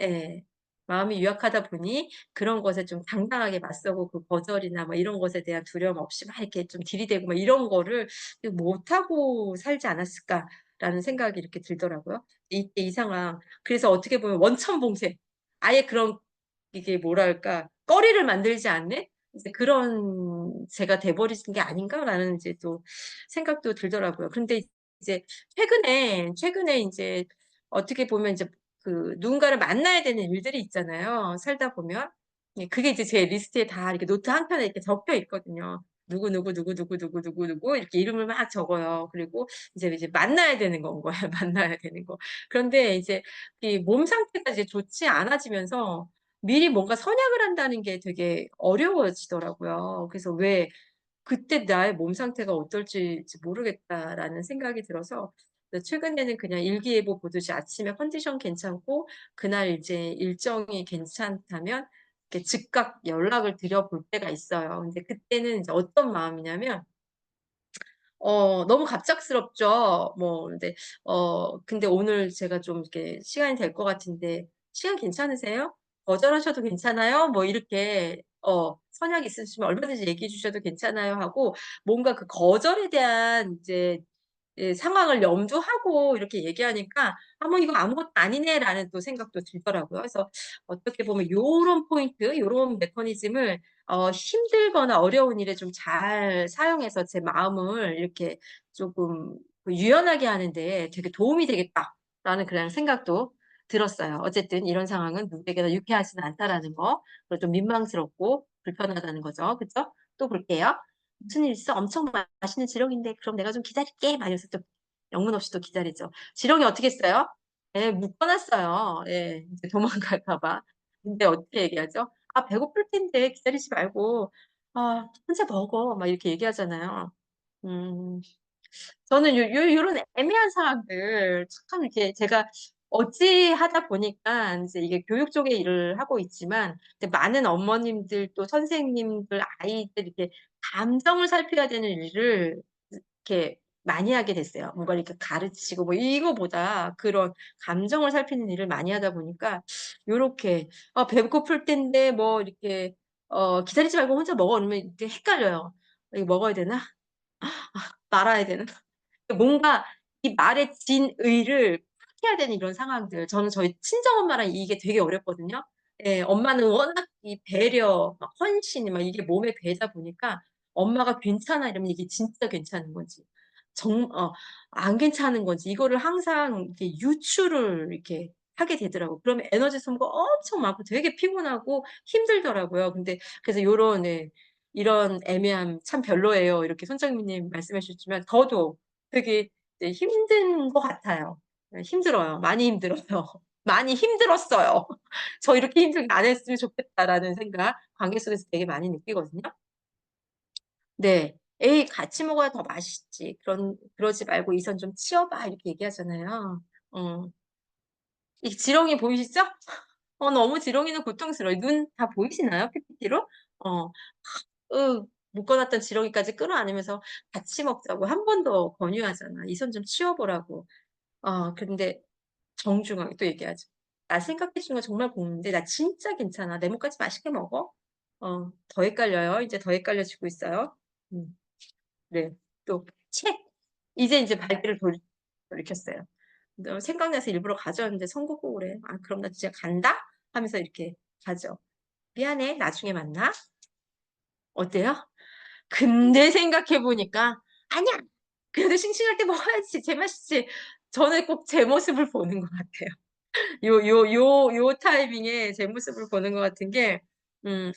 예. 마음이 유약하다 보니 그런 것에 좀 당당하게 맞서고 그 거절이나 뭐 이런 것에 대한 두려움 없이 막 이렇게 좀 들이대고 막 이런 거를 못하고 살지 않았을까라는 생각이 이렇게 들더라고요. 이때 이 상황. 그래서 어떻게 보면 원천봉쇄. 아예 그런 이게 뭐랄까 꺼리를 만들지 않는 이제 그런 제가 돼 버린 게 아닌가라는 이제 또 생각도 들더라고요. 근데 이제 최근에 인제 어떻게 보면 이제 그 누군가를 만나야 되는 일들이 있잖아요, 살다 보면. 예 그게 이제 제 리스트에 다 이렇게 노트 한 켠에 이렇게 적혀 있거든요. 누구누구, 누구누구, 누구누구 이렇게 이름을 막 적어요. 그리고 이제 만나야 되는 건 거예요, 만나야 되는 거. 그런데 이제 이 몸 상태가 이제 좋지 않아지면서 미리 뭔가 선약을 한다는 게 되게 어려워지더라고요. 그래서 왜 그때 나의 몸 상태가 어떨지 모르겠다라는 생각이 들어서 최근에는 그냥 일기예보 보듯이 아침에 컨디션 괜찮고 그날 이제 일정이 괜찮다면 이렇게 즉각 연락을 드려 볼 때가 있어요. 근데 그때는 이제 어떤 마음이냐면 너무 갑작스럽죠. 뭐 근데 오늘 제가 좀 이렇게 시간이 될 것 같은데 "시간 괜찮으세요? 거절하셔도 괜찮아요?" 뭐 이렇게 선약이 있으시면 얼마든지 얘기해 주셔도 괜찮아요 하고 뭔가 그 거절에 대한 이제 예 상황을 염두하고 이렇게 얘기하니까 '아 뭐 이거 아무것도 아니네.'라는 또 생각도 들더라고요. 그래서 어떻게 보면 요런 포인트 요런 메커니즘을 힘들거나 어려운 일에 좀 잘 사용해서 제 마음을 이렇게 쪼금 그 유연하게 하는 데 되게 도움이 되겠다라는 그런 생각도 들었어요. 어쨌든 이런 상황은 누구에게나 유쾌하지는 않다라는 거 그리고 좀 민망스럽고 불편하다는 거죠. 그죠? 또 볼게요. "무슨 일 있어? 엄청 맛있는 지렁이인데 그럼 내가 좀 기다릴게." 막 이러면서 또 영문 없이 또 기다리죠. 지렁이 어떻게 했어요? 예 묶어 놨어요. 예. 이제 도망갈까 봐. 근데 어떻게 얘기하죠? "아 배고플 텐데 기다리지 말고 혼자 먹어." 막 이렇게 얘기하잖아요. 음. 저는 요런 애매한 상황들 참 이렇게 제가 어찌하다 보니까 인제 이게 교육 쪽의 일을 하고 있지만 이제 많은 어머님들 또 선생님들 아이들 이렇게 감정을 살펴야 되는 일을 이렇게 많이 하게 됐어요. 뭔가 이렇게 가르치고 뭐 이거보다 그런 감정을 살피는 일을 많이 하다 보니까 요렇게 배고플 텐데 뭐 이렇게 "기다리지 말고 혼자 먹어." 이러면 이제 헷갈려요. '이거 먹어야 되나? 말아야 되나?' 뭔가 이 말의 진의를 파악해야 되는 이런 상황들. 저는 저희 친정엄마랑 이게 되게 어렵거든요. 예. 엄마는 워낙 이 배려 막 헌신 막 이게 몸에 배다 보니까 엄마가 "괜찮아." 이러면 이게 진짜 괜찮은 건지 안 괜찮은 건지 이거를 항상 이렇게 유추를 이렇게 하게 되더라고요. 그러면 에너지 소모가 엄청 많고 되게 피곤하고 힘들더라고요. 근데 그래서 요런 예 "이런 애매함 참 별로예요." 이렇게 선생님 말씀해 주셨지만 저도 되게 네 힘든 것 같아요. 네 힘들어요. 많이 힘들어요. 많이 힘들었어요. '저 이렇게 힘들게 안 했으면 좋겠다.'라는 생각 관계 속에서 되게 많이 느끼거든요. 네. "에이 같이 먹어야 더 맛있지. 그러지 말고 이 선 좀 치워 봐." 이렇게 얘기하잖아요. 어. 이 지렁이 보이시죠? 너무 지렁이는 고통스러워요. 눈 다 보이시나요? PPT로? 어. 묶어 놨던 지렁이까지 끌어안으면서 같이 먹자고 한 번 더 권유하잖아. "이 선 좀 치워 보라."고. 근데 정중하게 또 얘기하죠. "나 생각해 주는 거 정말 고맙은데 나 진짜 괜찮아. 내 몫까지 맛있게 먹어." 더 헷갈려요. 이제 더 헷갈려지고 있어요. 음. 네. 또 책. 이제 인제 발길을 돌이켰어요. 생각나서 일부러 가져왔는데 선곡곡을 해. "아 그럼 나 진짜 간다." 하면서 이렇게 가죠. "미안해. 나중에 만나." 어때요? 근데 생각해 보니까 '아니야. 그래도 싱싱할 때 먹어야지. 제맛이지.' 저는 꼭 제 모습을 보는 것 같아요. 요 타이밍에 제 모습을 보는 것 같은 게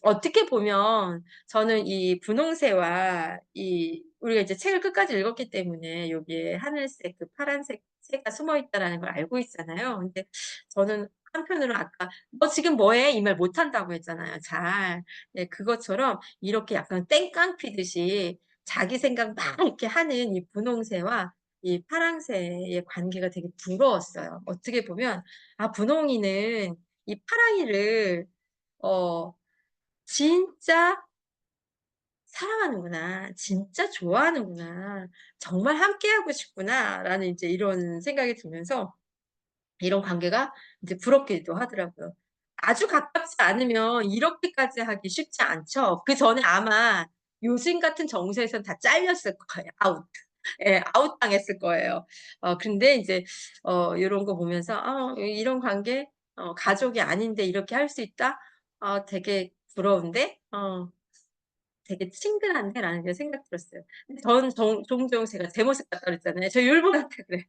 어떻게 보면 저는 이 분홍새와 이 우리가 이제 책을 끝까지 읽었기 때문에 여기에 하늘색 그 파란색 새가 숨어 있다라는 걸 알고 있잖아요. 근데 저는 한편으로는 아까 "너 지금 뭐 해?" 이 말 못 한다고 했잖아요 잘. 네 그것처럼 이렇게 약간 땡깡 피듯이 자기 생각 막 이렇게 하는 이 분홍새와 이 파랑새의 관계가 되게 부러웠어요. 어떻게 보면 아 분홍이는 이 파랑이를 어 진짜 사랑하는구나. 진짜 좋아하는구나. 정말 함께하고 싶구나라는 이제 이런 생각이 들면서 이런 관계가 이제 부럽기도 하더라고요. 아주 가깝지 않으면 이렇게까지 하기 쉽지 않죠. 그전에 아마 요즘 같은 정세에선 다 잘렸을 거예요. 아웃. 예, 아웃당했을 거예요. 근데 이제 요런 거 보면서 이런 관계 가족이 아닌데 이렇게 할 수 있다? 되게 부러운데? 되게 친근한데라는 게 생각 들었어요. 근데 저는 종종 제가 제 모습 같다 그랬잖아요. 저 율보한테 그래요.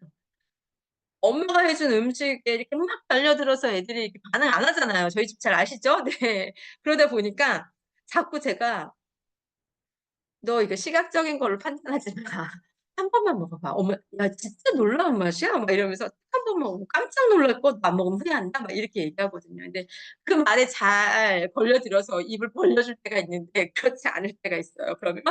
엄마가 해준 음식에 이렇게 막 달려들어서 애들이 이렇게 반응 안 하잖아요. 저희 집 잘 아시죠? 네. 그러다 보니까 자꾸 제가 너 이거 시각적인 걸로 판단하지 마. 한 번만 먹어봐. 어머, 야, 진짜 놀라운 맛이야? 막 이러면서 한 번 먹으면 깜짝 놀랄 것, 안 먹으면 후회한다? 막 이렇게 얘기하거든요. 근데 그 말에 잘 걸려들어서 입을 벌려줄 때가 있는데 그렇지 않을 때가 있어요. 그러면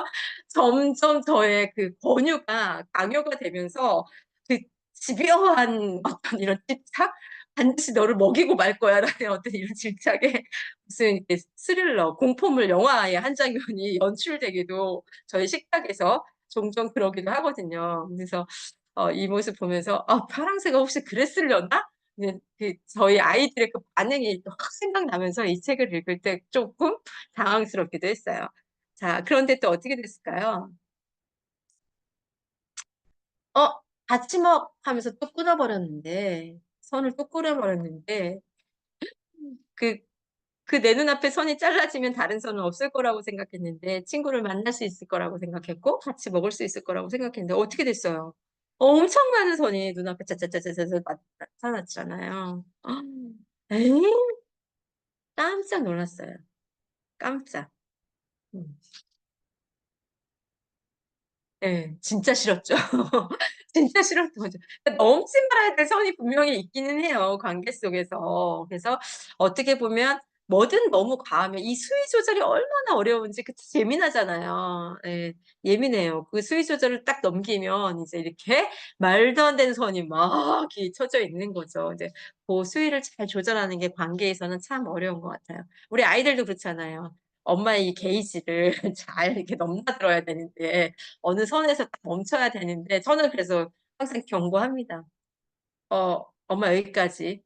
점점 저의 그 권유가 강요가 되면서 그 집요한 어떤 이런 집착? 반드시 너를 먹이고 말 거야 라는 어떤 이런 집착에 무슨 이렇게 스릴러, 공포물 영화의 한 장면이 연출되기도 저희 식탁에서 종종 그러기도 하거든요. 그래서 이 모습 보면서 파랑새가 혹시 그랬으려나? 저희 아이들의 그 반응이 확 생각나면서 이 책을 읽을 때 조금 당황스럽기도 했어요. 자, 그런데 또 어떻게 됐을까요? 어, 같이 하면서 또 끊어버렸는데, 선을 또 끊어버렸는데, 그 그 내 눈앞에 선이 잘라지면 다른 선은 없을 거라고 생각했는데 친구를 만날 수 있을 거라고 생각했고 같이 먹을 수 있을 거라고 생각했는데 어떻게 됐어요? 엄청 많은 선이 눈앞에 짜짜짜짜짜 나타났잖아요. 에이? 깜짝 놀랐어요. 깜짝. 음. 네, 진짜 싫었죠. 진짜 싫었던 거죠. 그러니까 넘지 말아야 될 선이 분명히 있기는 해요, 관계 속에서. 그래서 어떻게 보면 뭐든 너무 과하면 이 수위 조절이 얼마나 어려운지 그 예민하잖아요. 예, 예민해요. 그 수위 조절을 딱 넘기면 이제 이렇게 말도 안 되는 선이 막 이렇게 쳐져 있는 거죠. 이제 그 수위를 잘 조절하는 게 관계에서는 참 어려운 것 같아요. 우리 아이들도 그렇잖아요. 엄마의 이 게이지를 잘 이렇게 넘나들어야 되는데 어느 선에서 딱 멈춰야 되는데 저는 그래서 항상 경고합니다. 엄마 여기까지.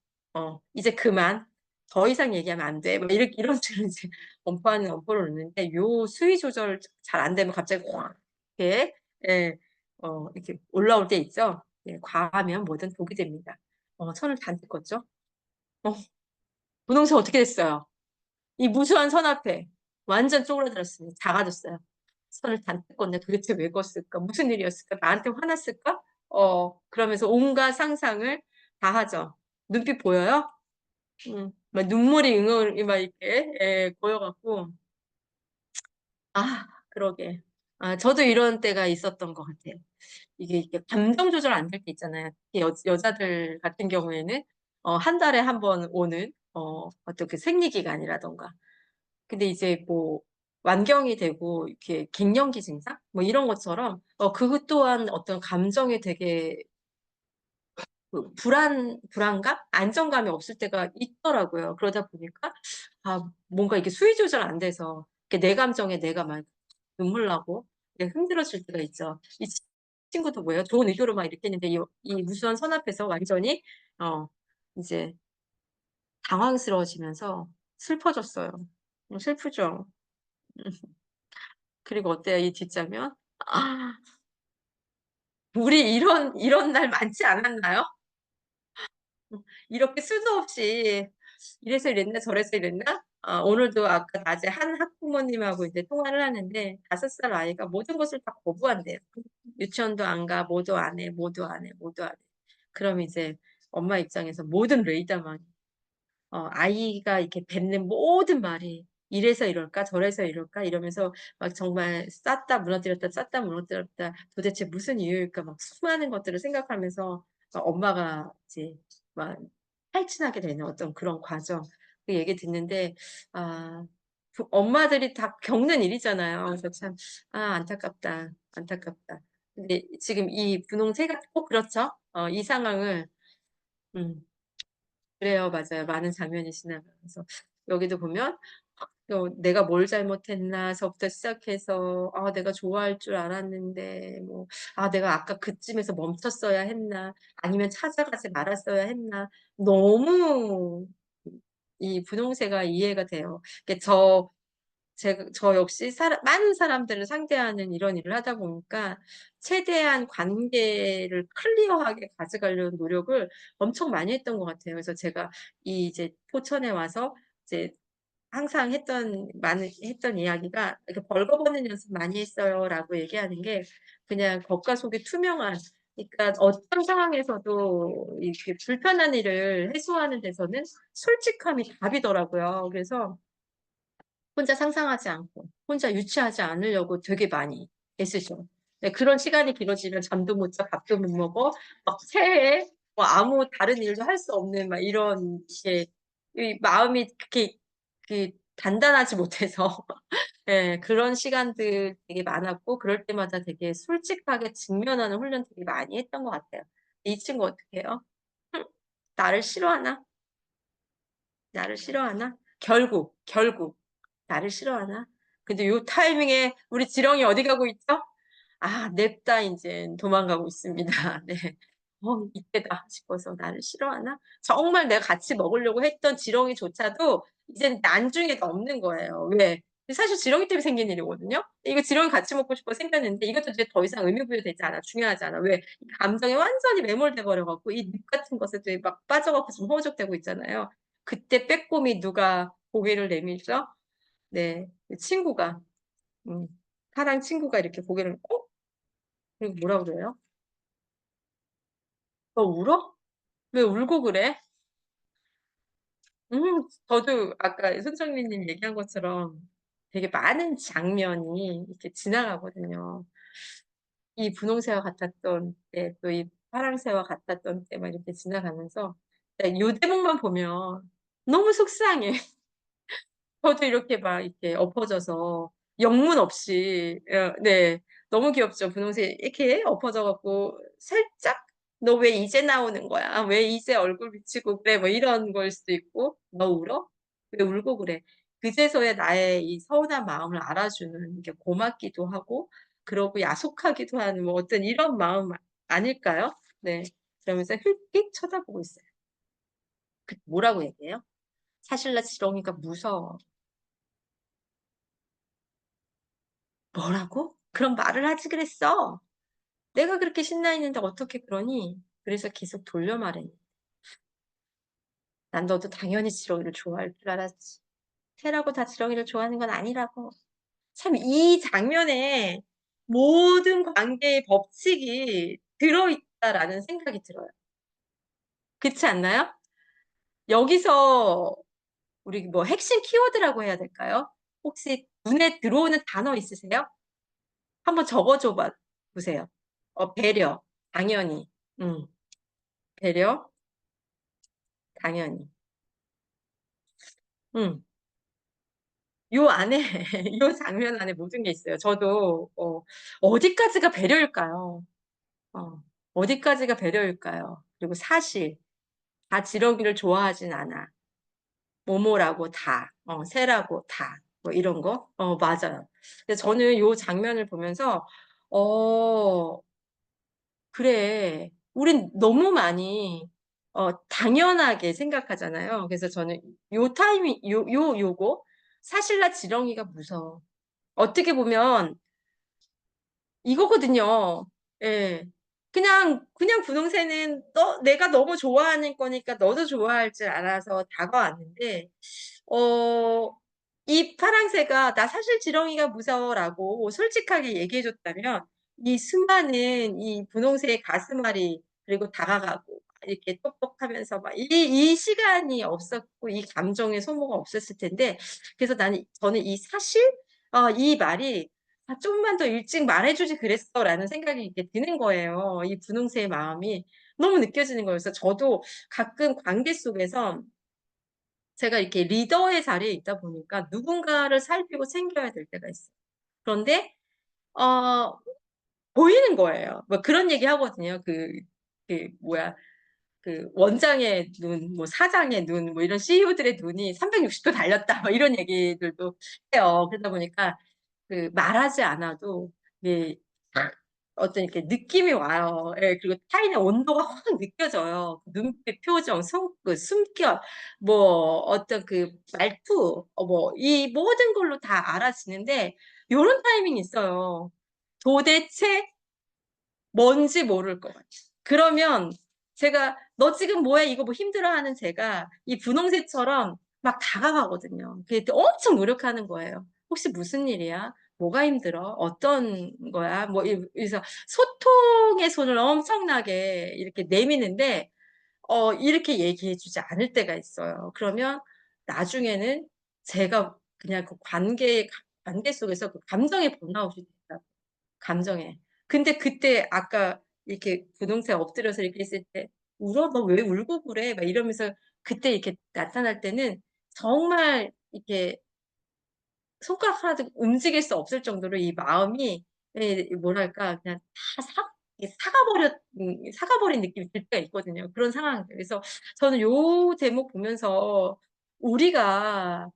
이제 그만. 더 이상 얘기하면 안 돼. 막 이런 식으로 이제 엄포하는 엄포를 놓는데 요 수위 조절 잘 안 되면 갑자기 확 이렇게 예, 이렇게 올라올 때 있죠. 예, 과하면 뭐든 독이 됩니다. 선을 잔뜩 껐죠. 어, 분홍색 어떻게 됐어요? 이 무수한 선 앞에 완전 쪼그라들었습니다. 작아졌어요. 선을 잔뜩 껐네. 도대체 왜 껐을까? 무슨 일이었을까? 나한테 화났을까? 그러면서 온갖 상상을 다 하죠. 눈빛 보여요? 막 눈물이 응어리 막 이렇게 보여갖고 그러게. 저도 이런 때가 있었던 것 같아요. 이게 감정 조절 안 될 때 있잖아요. 특히 여자들 같은 경우에는 한 달에 한 번 오는 어떤 그 생리기간이라던가 근데 이제 뭐 완경이 되고 이렇게 갱년기 증상 뭐 이런 것처럼 그것 또한 어떤 감정에 되게 그 불안감, 안정감이 없을 때가 있더라고요. 그러다 보니까 뭔가 이게 수위 조절 안 돼서 이렇게 내 감정에 내가 막 눈물 나고 이렇게 힘들어질 때가 있죠. 이 친구도 뭐예요? 좋은 의도로 막 이렇게 했는데 이 무수한 선 앞에서 완전히 어 이제 당황스러워지면서 슬퍼졌어요. 슬프죠. 그리고 어때요, 이 뒷장면? 아, 우리 이런 날 많지 않았나요? 이렇게 수도 없이 이래서 이랬나 저래서 이랬나? 오늘도 아까 낮에 한 학부모님하고 이제 통화를 하는데 5살 아이가 모든 것을 다 거부한대요. 유치원도 안 가, 뭐도 안 해, 뭐도 안 해, 뭐도 안 해. 그럼 이제 엄마 입장에서 모든 레이더만 아이가 이렇게 뱉는 모든 말이 이래서 이럴까 저래서 이럴까 이러면서 막 정말 쌓다 무너뜨렸다 쌓다 무너뜨렸다 도대체 무슨 이유일까 막 수많은 것들을 생각하면서 막 엄마가 이제 막 탈진하게 되는 어떤 그런 과정 그 얘기 듣는데 엄마들이 다 겪는 일이잖아요. 그래서 참 안타깝다 안타깝다. 근데 지금 이 분홍새가 꼭 그렇죠. 이 상황을, 음, 그래요. 맞아요. 많은 장면이 지나가면서. 여기도 보면, 내가 뭘 잘못했나서부터 시작해서, 내가 좋아할 줄 알았는데, 뭐, 내가 아까 그쯤에서 멈췄어야 했나, 아니면 찾아가지 말았어야 했나, 너무 이 분홍새가 이해가 돼요. 저 역시 많은 사람들을 상대하는 이런 일을 하다 보니까 최대한 관계를 클리어하게 가져가려는 노력을 엄청 많이 했던 것 같아요. 그래서 제가 이제 포천에 와서 이제 항상 했던 이야기가 이렇게 벌거벗는 연습 많이 했어요라고 얘기하는 게 그냥 겉과 속이 투명한 그러니까 어떤 상황에서도 이렇게 불편한 일을 해소하는 데서는 솔직함이 답이더라고요. 그래서 혼자 상상하지 않고 혼자 유치하지 않으려고 되게 많이 애쓰죠. 네, 그런 시간이 길어지면 잠도 못 자, 밥도 못 먹어, 막 새해 뭐 아무 다른 일도 할 수 없는 막 이런 이 마음이 그렇게 단단하지 못해서 예, 그런 시간들 되게 많았고 그럴 때마다 되게 솔직하게 직면하는 훈련 되게 많이 했던 것 같아요. 이 친구 어떻게 해요? 흠, 나를 싫어하나? 나를 싫어하나? 결국 나를 싫어하나? 근데 요 타이밍에 우리 지렁이 어디 가고 있죠? 냅다 이제 도망가고 있습니다. 네. 이때다 싶어서 나를 싫어하나? 정말 내가 같이 먹으려고 했던 지렁이조차도 이제 난중에도 없는 거예요. 왜? 사실 지렁이 때문에 생긴 일이거든요. 이거 지렁이 같이 먹고 싶어 생겼는데 이것도 이제 더 이상 의미 부여되지 않아. 중요하지 않아. 왜? 이 감정에 완전히 매몰돼 버려갖고 이 늪 같은 것에 막 빠져갖고 지금 허우적대고 있잖아요. 그때 빼꼼히 누가 고개를 내밀죠? 네. 그 친구가, 음, 사랑 친구가 이렇게 고개를, 그리고 뭐라 그래요? 너 울어? 왜 울고 그래? 저도 아까 손정민님 얘기한 것처럼 되게 많은 장면이 이렇게 지나가거든요. 이 분홍새와 같았던 때, 또 이 파랑새와 같았던 때, 막 이렇게 지나가면서, 요 대목만 보면 너무 속상해. 저도 이렇게 막 이렇게 엎어져서 영문 없이 네 너무 귀엽죠 분홍색 이렇게 엎어져 갖고 살짝 너 왜 이제 나오는 거야 왜 이제 얼굴 비치고 그래 뭐 이런 걸 수도 있고 너 울어 왜 울고 그래 그제서야 나의 이 서운한 마음을 알아주는 이게 고맙기도 하고 그러고 야속하기도 하는 뭐 어떤 이런 마음 아닐까요? 네 그러면서 힐끗 쳐다보고 있어요. 뭐라고 얘기해요? 사실 나 지렁이가 무서워. 뭐라고? 그런 말을 하지 그랬어. 내가 그렇게 신나 있는데 어떻게 그러니? 그래서 계속 돌려 말해. 난 너도 당연히 지렁이를 좋아할 줄 알았지. 새라고 다 지렁이를 좋아하는 건 아니라고. 참 이 장면에 모든 관계의 법칙이 들어있다라는 생각이 들어요. 그렇지 않나요? 여기서 우리 뭐 핵심 키워드라고 해야 될까요? 혹시 눈에 들어오는 단어 있으세요? 한번 적어줘 봐 보세요. 배려, 당연히. 음. 배려, 당연히. 음. 요 안에, 요 장면 안에 모든 게 있어요. 저도, 어디까지가 배려일까요? 어, 어디까지가 배려일까요? 그리고 사실, 다 지렁이를 좋아하진 않아. 모모라고 다, 새라고 다, 뭐 이런 거? 맞아요. 근데 저는 요 장면을 보면서, 어, 그래. 우린 너무 많이, 당연하게 생각하잖아요. 그래서 저는 요거, 사실 나 지렁이가 무서워. 어떻게 보면 이거거든요. 예. 그냥 분홍새는 내가 너무 좋아하는 거니까 너도 좋아할 줄 알아서 다가왔는데, 어, 이 파랑새가 나 사실 지렁이가 무서워라고 솔직하게 얘기해줬다면 이 수많은 이 분홍새의 가슴앓이 그리고 다가가고 이렇게 똑똑하면서 막 이 시간이 없었고 이 감정의 소모가 없었을 텐데 그래서 저는 이 사실 이 말이 좀만 더 일찍 말해주지 그랬어라는 생각이 이렇게 드는 거예요. 이 분홍새의 마음이 너무 느껴지는 거예요. 그래서 저도 가끔 관계 속에서 제가 이렇게 리더의 자리에 있다 보니까 누군가를 살피고 챙겨야 될 때가 있어요. 그런데 어, 보이는 거예요. 뭐 그런 얘기 하거든요. 뭐야, 그 원장의 눈, 뭐 사장의 눈, 뭐 이런 CEO들의 눈이 360도 달렸다, 뭐 이런 얘기들도 해요. 그러다 보니까 그 말하지 않아도 예, 어떤 이렇게 느낌이 와요. 예, 그리고 타인의 온도가 확 느껴져요. 눈빛, 표정, 숨결, 뭐 어떤 그 말투, 뭐 이 모든 걸로 다 알아지는데 요런 타이밍이 있어요. 도대체 뭔지 모를 것 같아. 그러면 제가 너 지금 뭐해? 이거 뭐 힘들어하는 제가 이 분홍새처럼 막 다가가거든요. 그때 엄청 노력하는 거예요. 혹시 무슨 일이야? 뭐가 힘들어? 어떤 거야? 뭐 그래서 소통의 손을 엄청나게 이렇게 내미는데 이렇게 얘기해주지 않을 때가 있어요. 그러면 나중에는 제가 그냥 그 관계 속에서 그 감정의 번아웃이 된다. 감정에. 근데 그때 아까 이렇게 분홍색 엎드려서 이렇게 했을 때 울어? 너 왜 울고 그래? 막 이러면서 그때 이렇게 나타날 때는 정말 이렇게 손가락 하나 도 움직일 수 없을 정도로 이 마음이 뭐랄까 그냥 다 사가버린 느낌이 들 때가 있거든요. 그런 상황들. 그래서 저는 요 제목 보면서 우리가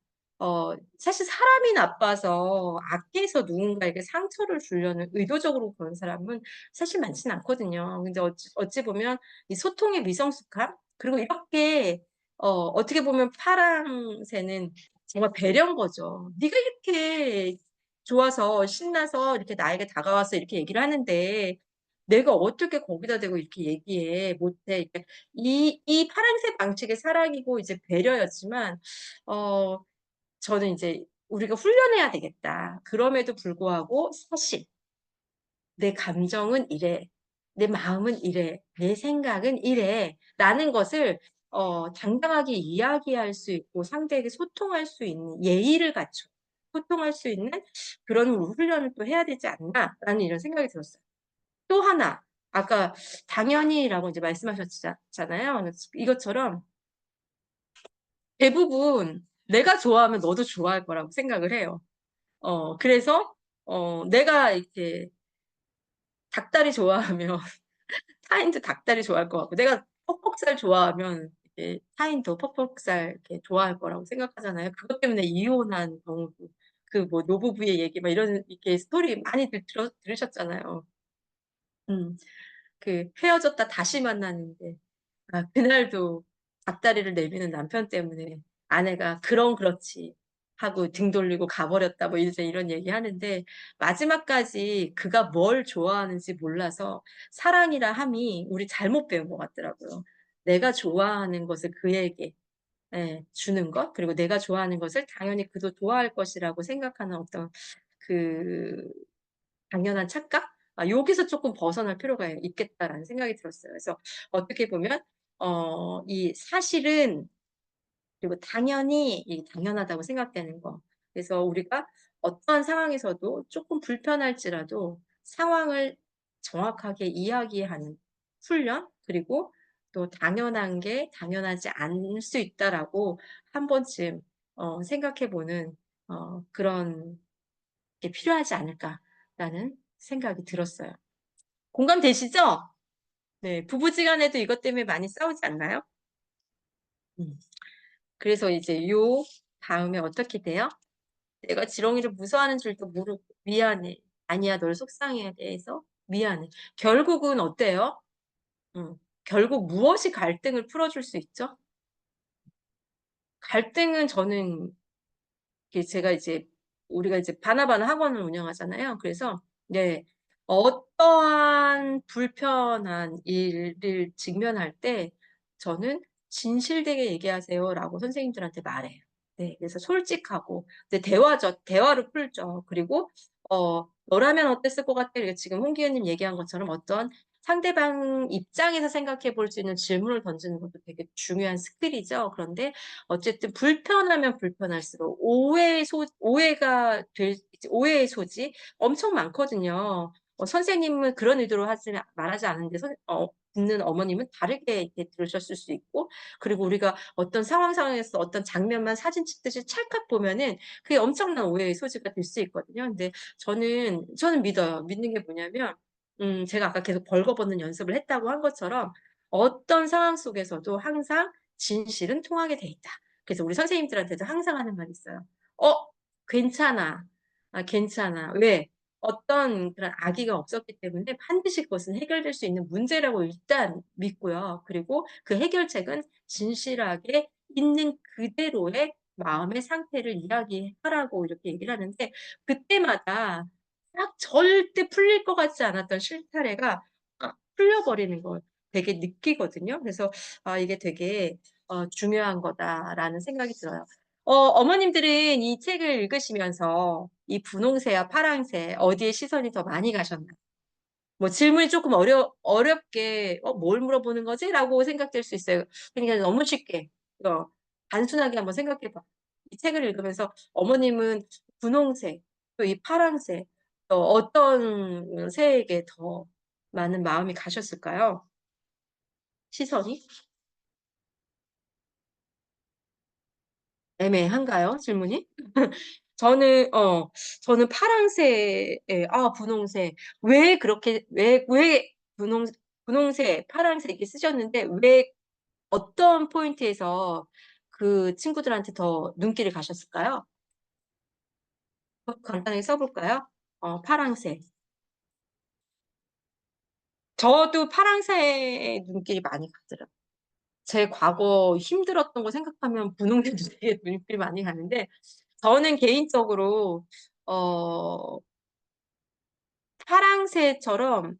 사실 사람이 나빠서 악해서 누군가에게 상처를 주려는 의도적으로 그런 사람은 사실 많지는 않거든요. 근데 어찌 보면 이 소통의 미성숙함 그리고 이렇게 어떻게 보면 파랑새는 정말 배려인 거죠. 네가 이렇게 좋아서 신나서 이렇게 나에게 다가와서 이렇게 얘기를 하는데 내가 어떻게 거기다 대고 이렇게 얘기해 못해. 이렇게 이 파란색 방식의 사랑이고 이제 배려였지만 어 저는 이제 우리가 훈련해야 되겠다. 그럼에도 불구하고 사실 내 감정은 이래. 내 마음은 이래. 내 생각은 이래. 라는 것을 당당하게 이야기할 수 있고 상대에게 소통할 수 있는 예의를 갖추고 소통할 수 있는 그런 훈련을 또 해야 되지 않나라는 이런 생각이 들었어요. 또 하나, 아까 당연히라고 이제 말씀하셨잖아요. 이것처럼 대부분 내가 좋아하면 너도 좋아할 거라고 생각을 해요. 그래서 내가 이렇게 닭다리 좋아하면 타인도 닭다리 좋아할 것 같고 내가 퍽퍽살 좋아하면 이제 타인도 퍽퍽살 이렇게 좋아할 거라고 생각하잖아요. 그것 때문에 이혼한 경우도 그 뭐 노부부의 얘기 막 이런 이렇게 스토리 많이 들으셨잖아요. 음, 그 헤어졌다 다시 만나는데 그날도 닭다리를 내미는 남편 때문에 아내가 그렇지 하고 등 돌리고 가버렸다 뭐 이제 이런 얘기 하는데 마지막까지 그가 뭘 좋아하는지 몰라서 사랑이라 함이 우리 잘못 배운 것 같더라고요. 내가 좋아하는 것을 그에게 주는 것 그리고 내가 좋아하는 것을 당연히 그도 좋아할 것이라고 생각하는 어떤 그 당연한 착각? 여기서 조금 벗어날 필요가 있겠다라는 생각이 들었어요. 그래서 어떻게 보면 이 사실은 그리고 당연히 이 당연하다고 생각되는 거. 그래서 우리가 어떠한 상황에서도 조금 불편할지라도 상황을 정확하게 이야기하는 훈련 그리고 또 당연한 게 당연하지 않을 수 있다라고 한 번쯤 생각해보는 그런 게 필요하지 않을까라는 생각이 들었어요. 공감되시죠? 네, 부부지간에도 이것 때문에 많이 싸우지 않나요? 음. 그래서 이제 요 다음에 어떻게 돼요? 내가 지렁이를 무서워하는 줄도 모르고 미안해. 아니야, 널 속상해야 돼서 미안해. 결국은 어때요? 결국 무엇이 갈등을 풀어줄 수 있죠? 갈등은 저는 제가 이제 우리가 이제 바나바나 학원을 운영하잖아요. 그래서 네, 어떠한 불편한 일을 직면할 때 저는 진실되게 얘기하세요라고 선생님들한테 말해요. 네, 그래서 솔직하고 이제 대화죠. 대화로 풀죠. 그리고 너라면 어땠을 것 같아? 그러니까 지금 홍기현님 얘기한 것처럼 어떤 상대방 입장에서 생각해 볼 수 있는 질문을 던지는 것도 되게 중요한 스킬이죠. 그런데 어쨌든 불편하면 불편할수록 오해의 소지 엄청 많거든요. 선생님은 그런 의도로 말하지 않은데 듣는 어머님은 다르게 이렇게 들으셨을 수 있고 그리고 우리가 어떤 상황에서 어떤 장면만 사진 찍듯이 찰칵 보면은 그게 엄청난 오해의 소지가 될 수 있거든요. 근데 저는 믿어요. 믿는 게 뭐냐면 제가 아까 계속 벌거벗는 연습을 했다고 한 것처럼 어떤 상황 속에서도 항상 진실은 통하게 돼 있다. 그래서 우리 선생님들한테도 항상 하는 말이 있어요. 어, 괜찮아. 아, 괜찮아. 왜? 어떤 그런 악의가 없었기 때문에 반드시 그것은 해결될 수 있는 문제라고 일단 믿고요. 그리고 그 해결책은 진실하게 있는 그대로의 마음의 상태를 이야기하라고 이렇게 얘기를 하는데 그때마다 딱 절대 풀릴 것 같지 않았던 실타래가 딱 풀려버리는 걸 되게 느끼거든요. 그래서 아, 이게 되게 중요한 거다라는 생각이 들어요. 어머님들은 이 책을 읽으시면서 이 분홍새와 파랑새 어디에 시선이 더 많이 가셨나요? 뭐 질문이 조금 어렵게, 뭘 물어보는 거지? 라고 생각될 수 있어요. 그러니까 너무 쉽게, 단순하게 한번 생각해 봐. 이 책을 읽으면서 어머님은 분홍색, 또 이 파랑색, 어떤 새에게 더 많은 마음이 가셨을까요? 시선이? 애매한가요? 질문이? 저는, 저는 파랑새, 분홍새. 왜 분홍새, 파랑새 이렇게 쓰셨는데, 왜 어떤 포인트에서 그 친구들한테 더 눈길을 가셨을까요? 간단하게 써볼까요? 파랑새. 저도 파랑새에 눈길이 많이 가더라고요. 제 과거 힘들었던 거 생각하면 분홍색도 되게 눈길이 많이 가는데, 저는 개인적으로, 어, 파랑새처럼,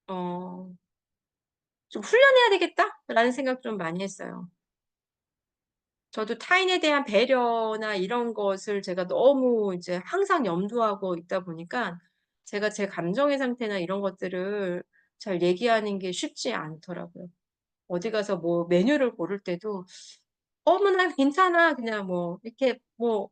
어, 좀 훈련해야 되겠다라는 생각 좀 많이 했어요. 저도 타인에 대한 배려나 이런 것을 제가 너무 이제 항상 염두하고 있다 보니까 제가 제 감정의 상태나 이런 것들을 잘 얘기하는 게 쉽지 않더라고요. 어디 가서 뭐 메뉴를 고를 때도 나 괜찮아. 그냥 뭐 이렇게 뭐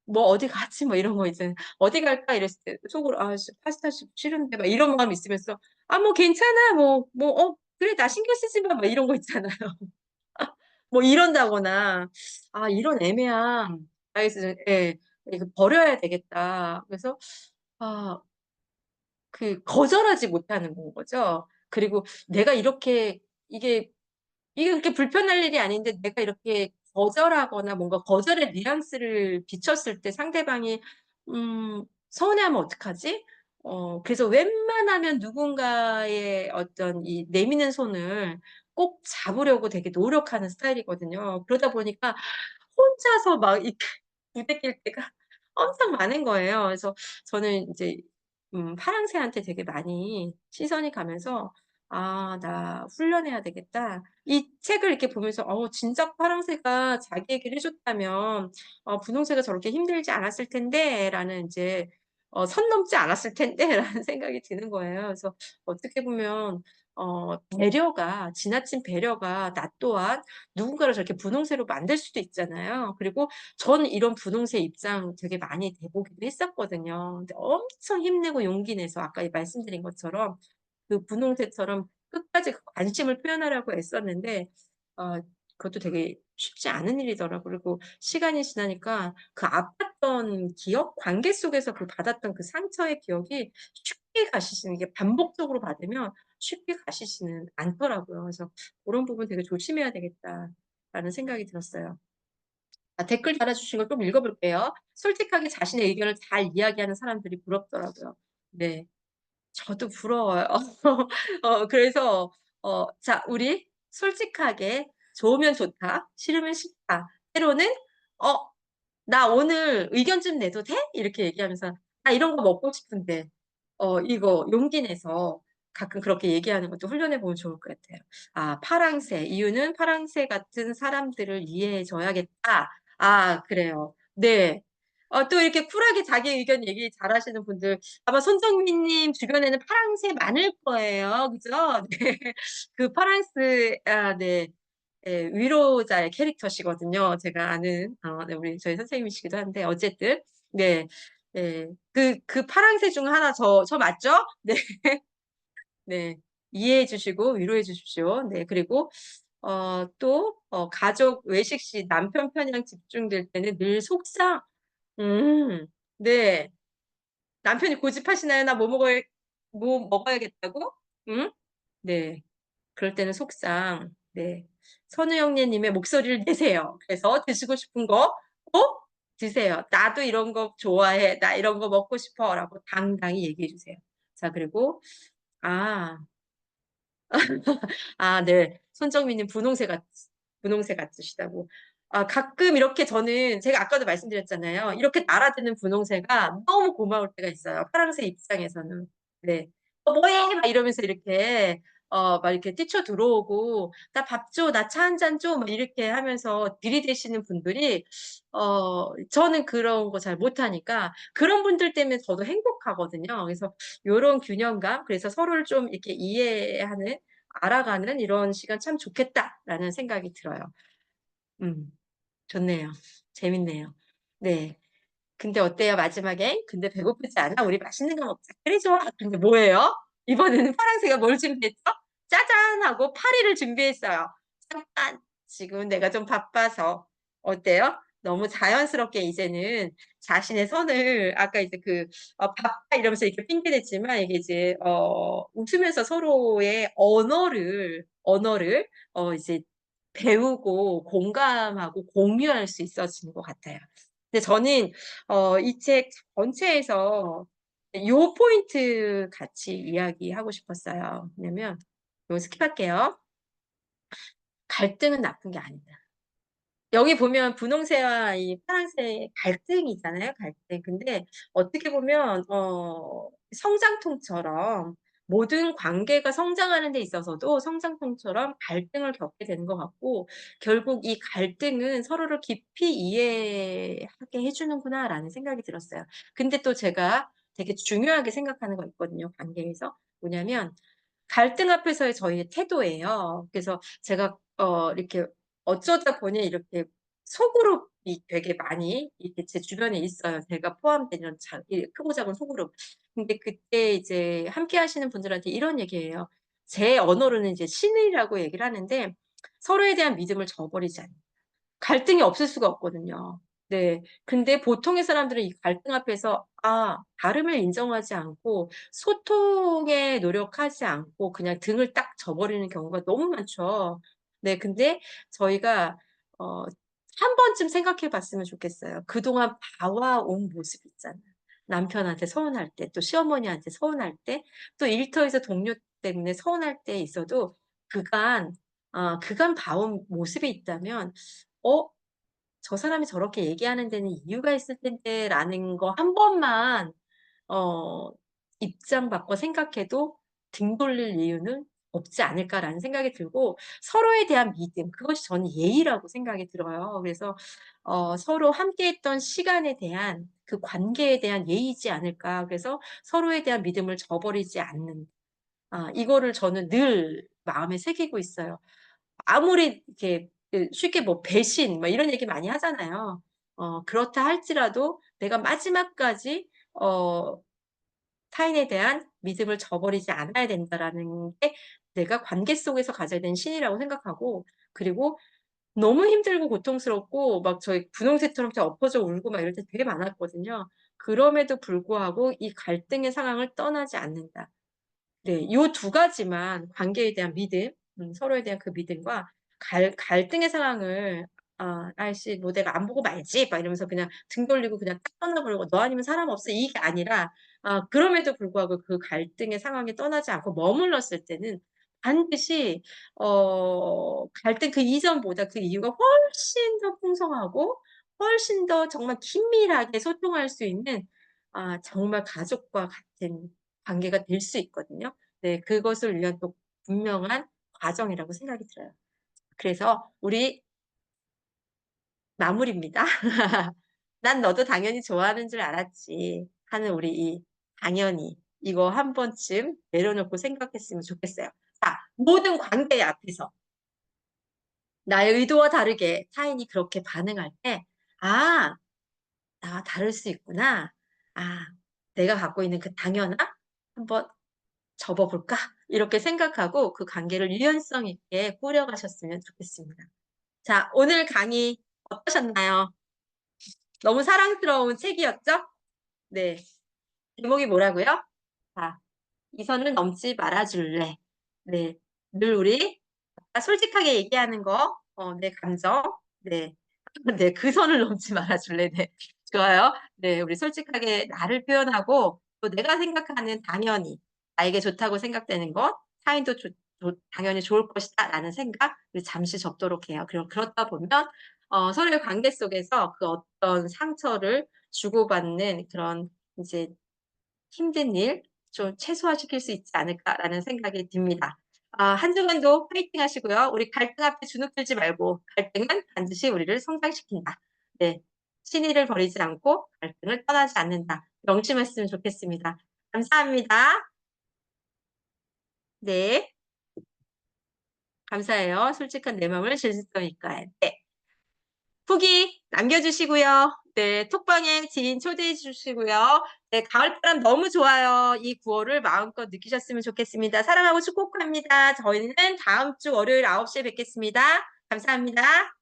어디 가지 뭐 이런 거 있잖아요. 어디 갈까 이랬을 때 속으로 파스타 싫은데 막 이런 마음 있으면서 뭐 괜찮아. 그래 나 신경 쓰지 마. 막 이런 거 있잖아요. 뭐 이런다거나 이런 애매한 알겠어요. 예. 이거 버려야 되겠다. 그래서 아, 거절하지 못하는 건 거죠. 그리고 내가 이게 이게 그렇게 불편할 일이 아닌데 내가 이렇게 거절하거나 뭔가 거절의 뉘앙스를 비췄을 때 상대방이 서운해하면 어떡하지? 그래서 웬만하면 누군가의 어떤 이 내미는 손을 꼭 잡으려고 되게 노력하는 스타일이거든요. 그러다 보니까 혼자서 막 이렇게 부대낄 때가 엄청 많은 거예요. 그래서 저는 이제 파랑새한테 되게 많이 시선이 가면서 나 훈련해야 되겠다. 이 책을 이렇게 보면서 진짜 파랑새가 자기 얘기를 해줬다면 분홍새가 저렇게 힘들지 않았을 텐데라는 이제 선 넘지 않았을 텐데라는 생각이 드는 거예요. 그래서 어떻게 보면 지나친 배려가 나 또한 누군가를 저렇게 분홍새로 만들 수도 있잖아요. 그리고 전 이런 분홍새 입장 되게 많이 돼보기도 했었거든요. 근데 엄청 힘내고 용기 내서 아까 말씀드린 것처럼 그 분홍새처럼 끝까지 그 관심을 표현하려고 애썼는데, 그것도 되게 쉽지 않은 일이더라고요. 그리고 시간이 지나니까 그 아팠던 기억, 관계 속에서 그 받았던 그 상처의 기억이 쉽게 가시지는, 이게 반복적으로 받으면 쉽게 가시지는 않더라고요. 그래서 그런 부분 되게 조심해야 되겠다라는 생각이 들었어요. 댓글 달아주신 걸 좀 읽어볼게요. 솔직하게 자신의 의견을 잘 이야기하는 사람들이 부럽더라고요. 네. 저도 부러워요. 그래서, 자, 우리 솔직하게 좋으면 좋다, 싫으면 싫다. 때로는, 어, 나 오늘 의견 좀 내도 돼? 이렇게 얘기하면서, 나 이런 거 먹고 싶은데, 이거 용기 내서 가끔 그렇게 얘기하는 것도 훈련해 보면 좋을 것 같아요. 파랑새. 이유는 파랑새 같은 사람들을 이해해줘야겠다. 그래요. 네. 또 이렇게 쿨하게 자기 의견 얘기 잘 하시는 분들, 아마 손정민님 주변에는 파랑새 많을 거예요. 그죠? 네. 그 네. 예, 위로자의 캐릭터시거든요. 제가 아는, 네, 저희 선생님이시기도 한데, 어쨌든, 네. 네. 그 파랑새 중 하나 저 맞죠? 네. 네. 이해해 주시고 위로해 주십시오. 네. 그리고, 가족 외식 시 남편 편이랑 집중될 때는 늘 속상, 네. 남편이 고집하시나요? 나 뭐 먹어야, 뭐 먹어야겠다고? 응? 네. 그럴 때는 속상, 네. 선우영래님의 목소리를 내세요. 그래서 드시고 싶은 거 꼭 드세요. 나도 이런 거 좋아해. 나 이런 거 먹고 싶어. 라고 당당히 얘기해 주세요. 자, 그리고, 아, 아, 네. 손정민님 분홍색 같으시다고. 아, 가끔 이렇게 저는 제가 아까도 말씀드렸잖아요. 이렇게 날아드는 분홍새가 너무 고마울 때가 있어요. 파랑새 입장에서는. 네. 뭐해? 막 이러면서 이렇게, 막 이렇게 뛰쳐 들어오고, 나 밥 줘, 나 차 한 잔 줘, 막 이렇게 하면서 들이대시는 분들이, 저는 그런 거 잘 못하니까, 그런 분들 때문에 저도 행복하거든요. 그래서 요런 균형감, 그래서 서로를 좀 이렇게 이해하는, 알아가는 이런 시간 참 좋겠다라는 생각이 들어요. 음, 좋네요. 재밌네요. 네. 근데 어때요, 마지막에? 근데 배고프지 않아? 우리 맛있는 거 먹자. 그래, 좋아. 근데 뭐예요? 이번에는 파랑새가 뭘 준비했죠? 짜잔! 하고 파리를 준비했어요. 잠깐! 지금 내가 좀 바빠서. 어때요? 너무 자연스럽게 이제는 자신의 선을, 아까 이제 바빠 이러면서 이렇게 핑계댔지만, 이게 이제, 웃으면서 서로의 언어를, 이제 배우고 공감하고 공유할 수 있어지는 것 같아요. 근데 저는 이 책 전체에서 요 포인트 같이 이야기하고 싶었어요. 왜냐면 이거 스킵할게요. 갈등은 나쁜 게 아니다. 여기 보면 분홍새와 이 파란색 갈등이잖아요, 갈등. 근데 어떻게 보면, 성장통처럼 모든 관계가 성장하는 데 있어서도 성장통처럼 갈등을 겪게 되는 것 같고, 결국 이 갈등은 서로를 깊이 이해하게 해주는구나라는 생각이 들었어요. 근데 또 제가 되게 중요하게 생각하는 거 있거든요, 관계에서. 뭐냐면, 갈등 앞에서의 저희의 태도예요. 그래서 제가 이렇게 어쩌다 보니 이렇게 소그룹이 되게 많이 이렇게 제 주변에 있어요. 제가 포함된 이런 크고 작은 소그룹. 근데 그때 이제 함께 하시는 분들한테 이런 얘기예요. 제 언어로는 이제 신의라고 얘기를 하는데 서로에 대한 믿음을 저버리지 않는. 갈등이 없을 수가 없거든요. 네. 근데 보통의 사람들은 이 갈등 앞에서, 다름을 인정하지 않고, 소통에 노력하지 않고, 그냥 등을 딱 져버리는 경우가 너무 많죠. 네. 근데 저희가, 어, 한 번쯤 생각해 봤으면 좋겠어요. 그동안 봐와온 모습 있잖아요. 남편한테 서운할 때, 또 시어머니한테 서운할 때, 또 일터에서 동료 때문에 서운할 때 있어도, 그간, 그간 봐온 모습이 있다면, 어, 저 사람이 저렇게 얘기하는 데는 이유가 있을 텐데라는 거 한 번만 어, 입장 바꿔 생각해도 등 돌릴 이유는 없지 않을까라는 생각이 들고 서로에 대한 믿음 그것이 저는 예의라고 생각이 들어요. 그래서 서로 함께했던 시간에 대한 그 관계에 대한 예의지 않을까. 그래서 서로에 대한 믿음을 저버리지 않는 이거를 저는 늘 마음에 새기고 있어요. 아무리 이렇게 쉽게 뭐 배신 뭐 이런 얘기 많이 하잖아요. 그렇다 할지라도 내가 마지막까지 타인에 대한 믿음을 저버리지 않아야 된다라는 게 내가 관계 속에서 가져야 되는 신이라고 생각하고 그리고 너무 힘들고 고통스럽고 막 저희 분홍새처럼 엎어져 울고 막 이럴 때 되게 많았거든요. 그럼에도 불구하고 이 갈등의 상황을 떠나지 않는다. 네, 요 두 가지만 관계에 대한 믿음, 서로에 대한 그 믿음과 갈등의 상황을 아이씨 뭐 내가 안 보고 말지 막 이러면서 그냥 등 돌리고 그냥 딱 떠나버리고 너 아니면 사람 없어 이게 아니라 그럼에도 불구하고 그 갈등의 상황에 떠나지 않고 머물렀을 때는 반드시 갈등 그 이전보다 그 이유가 훨씬 더 풍성하고 훨씬 더 정말 긴밀하게 소통할 수 있는 정말 가족과 같은 관계가 될 수 있거든요. 네, 그것을 위한 또 분명한 과정이라고 생각이 들어요. 그래서 우리 마무리입니다. 난 너도 당연히 좋아하는 줄 알았지. 하는 우리 이 당연히 이거 한 번쯤 내려놓고 생각했으면 좋겠어요. 자, 모든 관계 앞에서 나의 의도와 다르게 타인이 그렇게 반응할 때, 아, 나와 다를 수 있구나. 아, 내가 갖고 있는 그 당연함 한번 접어볼까? 이렇게 생각하고 그 관계를 유연성 있게 꾸려가셨으면 좋겠습니다. 자, 오늘 강의 어떠셨나요? 너무 사랑스러운 책이었죠? 네. 제목이 뭐라고요? 자, 이 선을 넘지 말아줄래. 네. 늘 우리 솔직하게 얘기하는 거, 내 감정, 네. 네, 그 선을 넘지 말아줄래. 네. 좋아요. 네, 우리 솔직하게 나를 표현하고, 또 내가 생각하는 당연히, 나에게 좋다고 생각되는 것, 타인도 당연히 좋을 것이다. 라는 생각, 우리 잠시 접도록 해요. 그럼 그렇다 보면, 서로의 관계 속에서 그 어떤 상처를 주고받는 그런 이제 힘든 일 좀 최소화시킬 수 있지 않을까라는 생각이 듭니다. 한 주간도 파이팅 하시고요. 우리 갈등 앞에 주눅 들지 말고 갈등은 반드시 우리를 성장시킨다. 네. 신의를 버리지 않고 갈등을 떠나지 않는다. 명심했으면 좋겠습니다. 감사합니다. 네. 감사해요. 솔직한 내 마음을 질습하니까. 네. 후기 남겨주시고요. 네, 톡방에 지인 초대해 주시고요. 네, 가을바람 너무 좋아요. 이 9월을 마음껏 느끼셨으면 좋겠습니다. 사랑하고 축복합니다. 저희는 다음 주 월요일 9시에 뵙겠습니다. 감사합니다.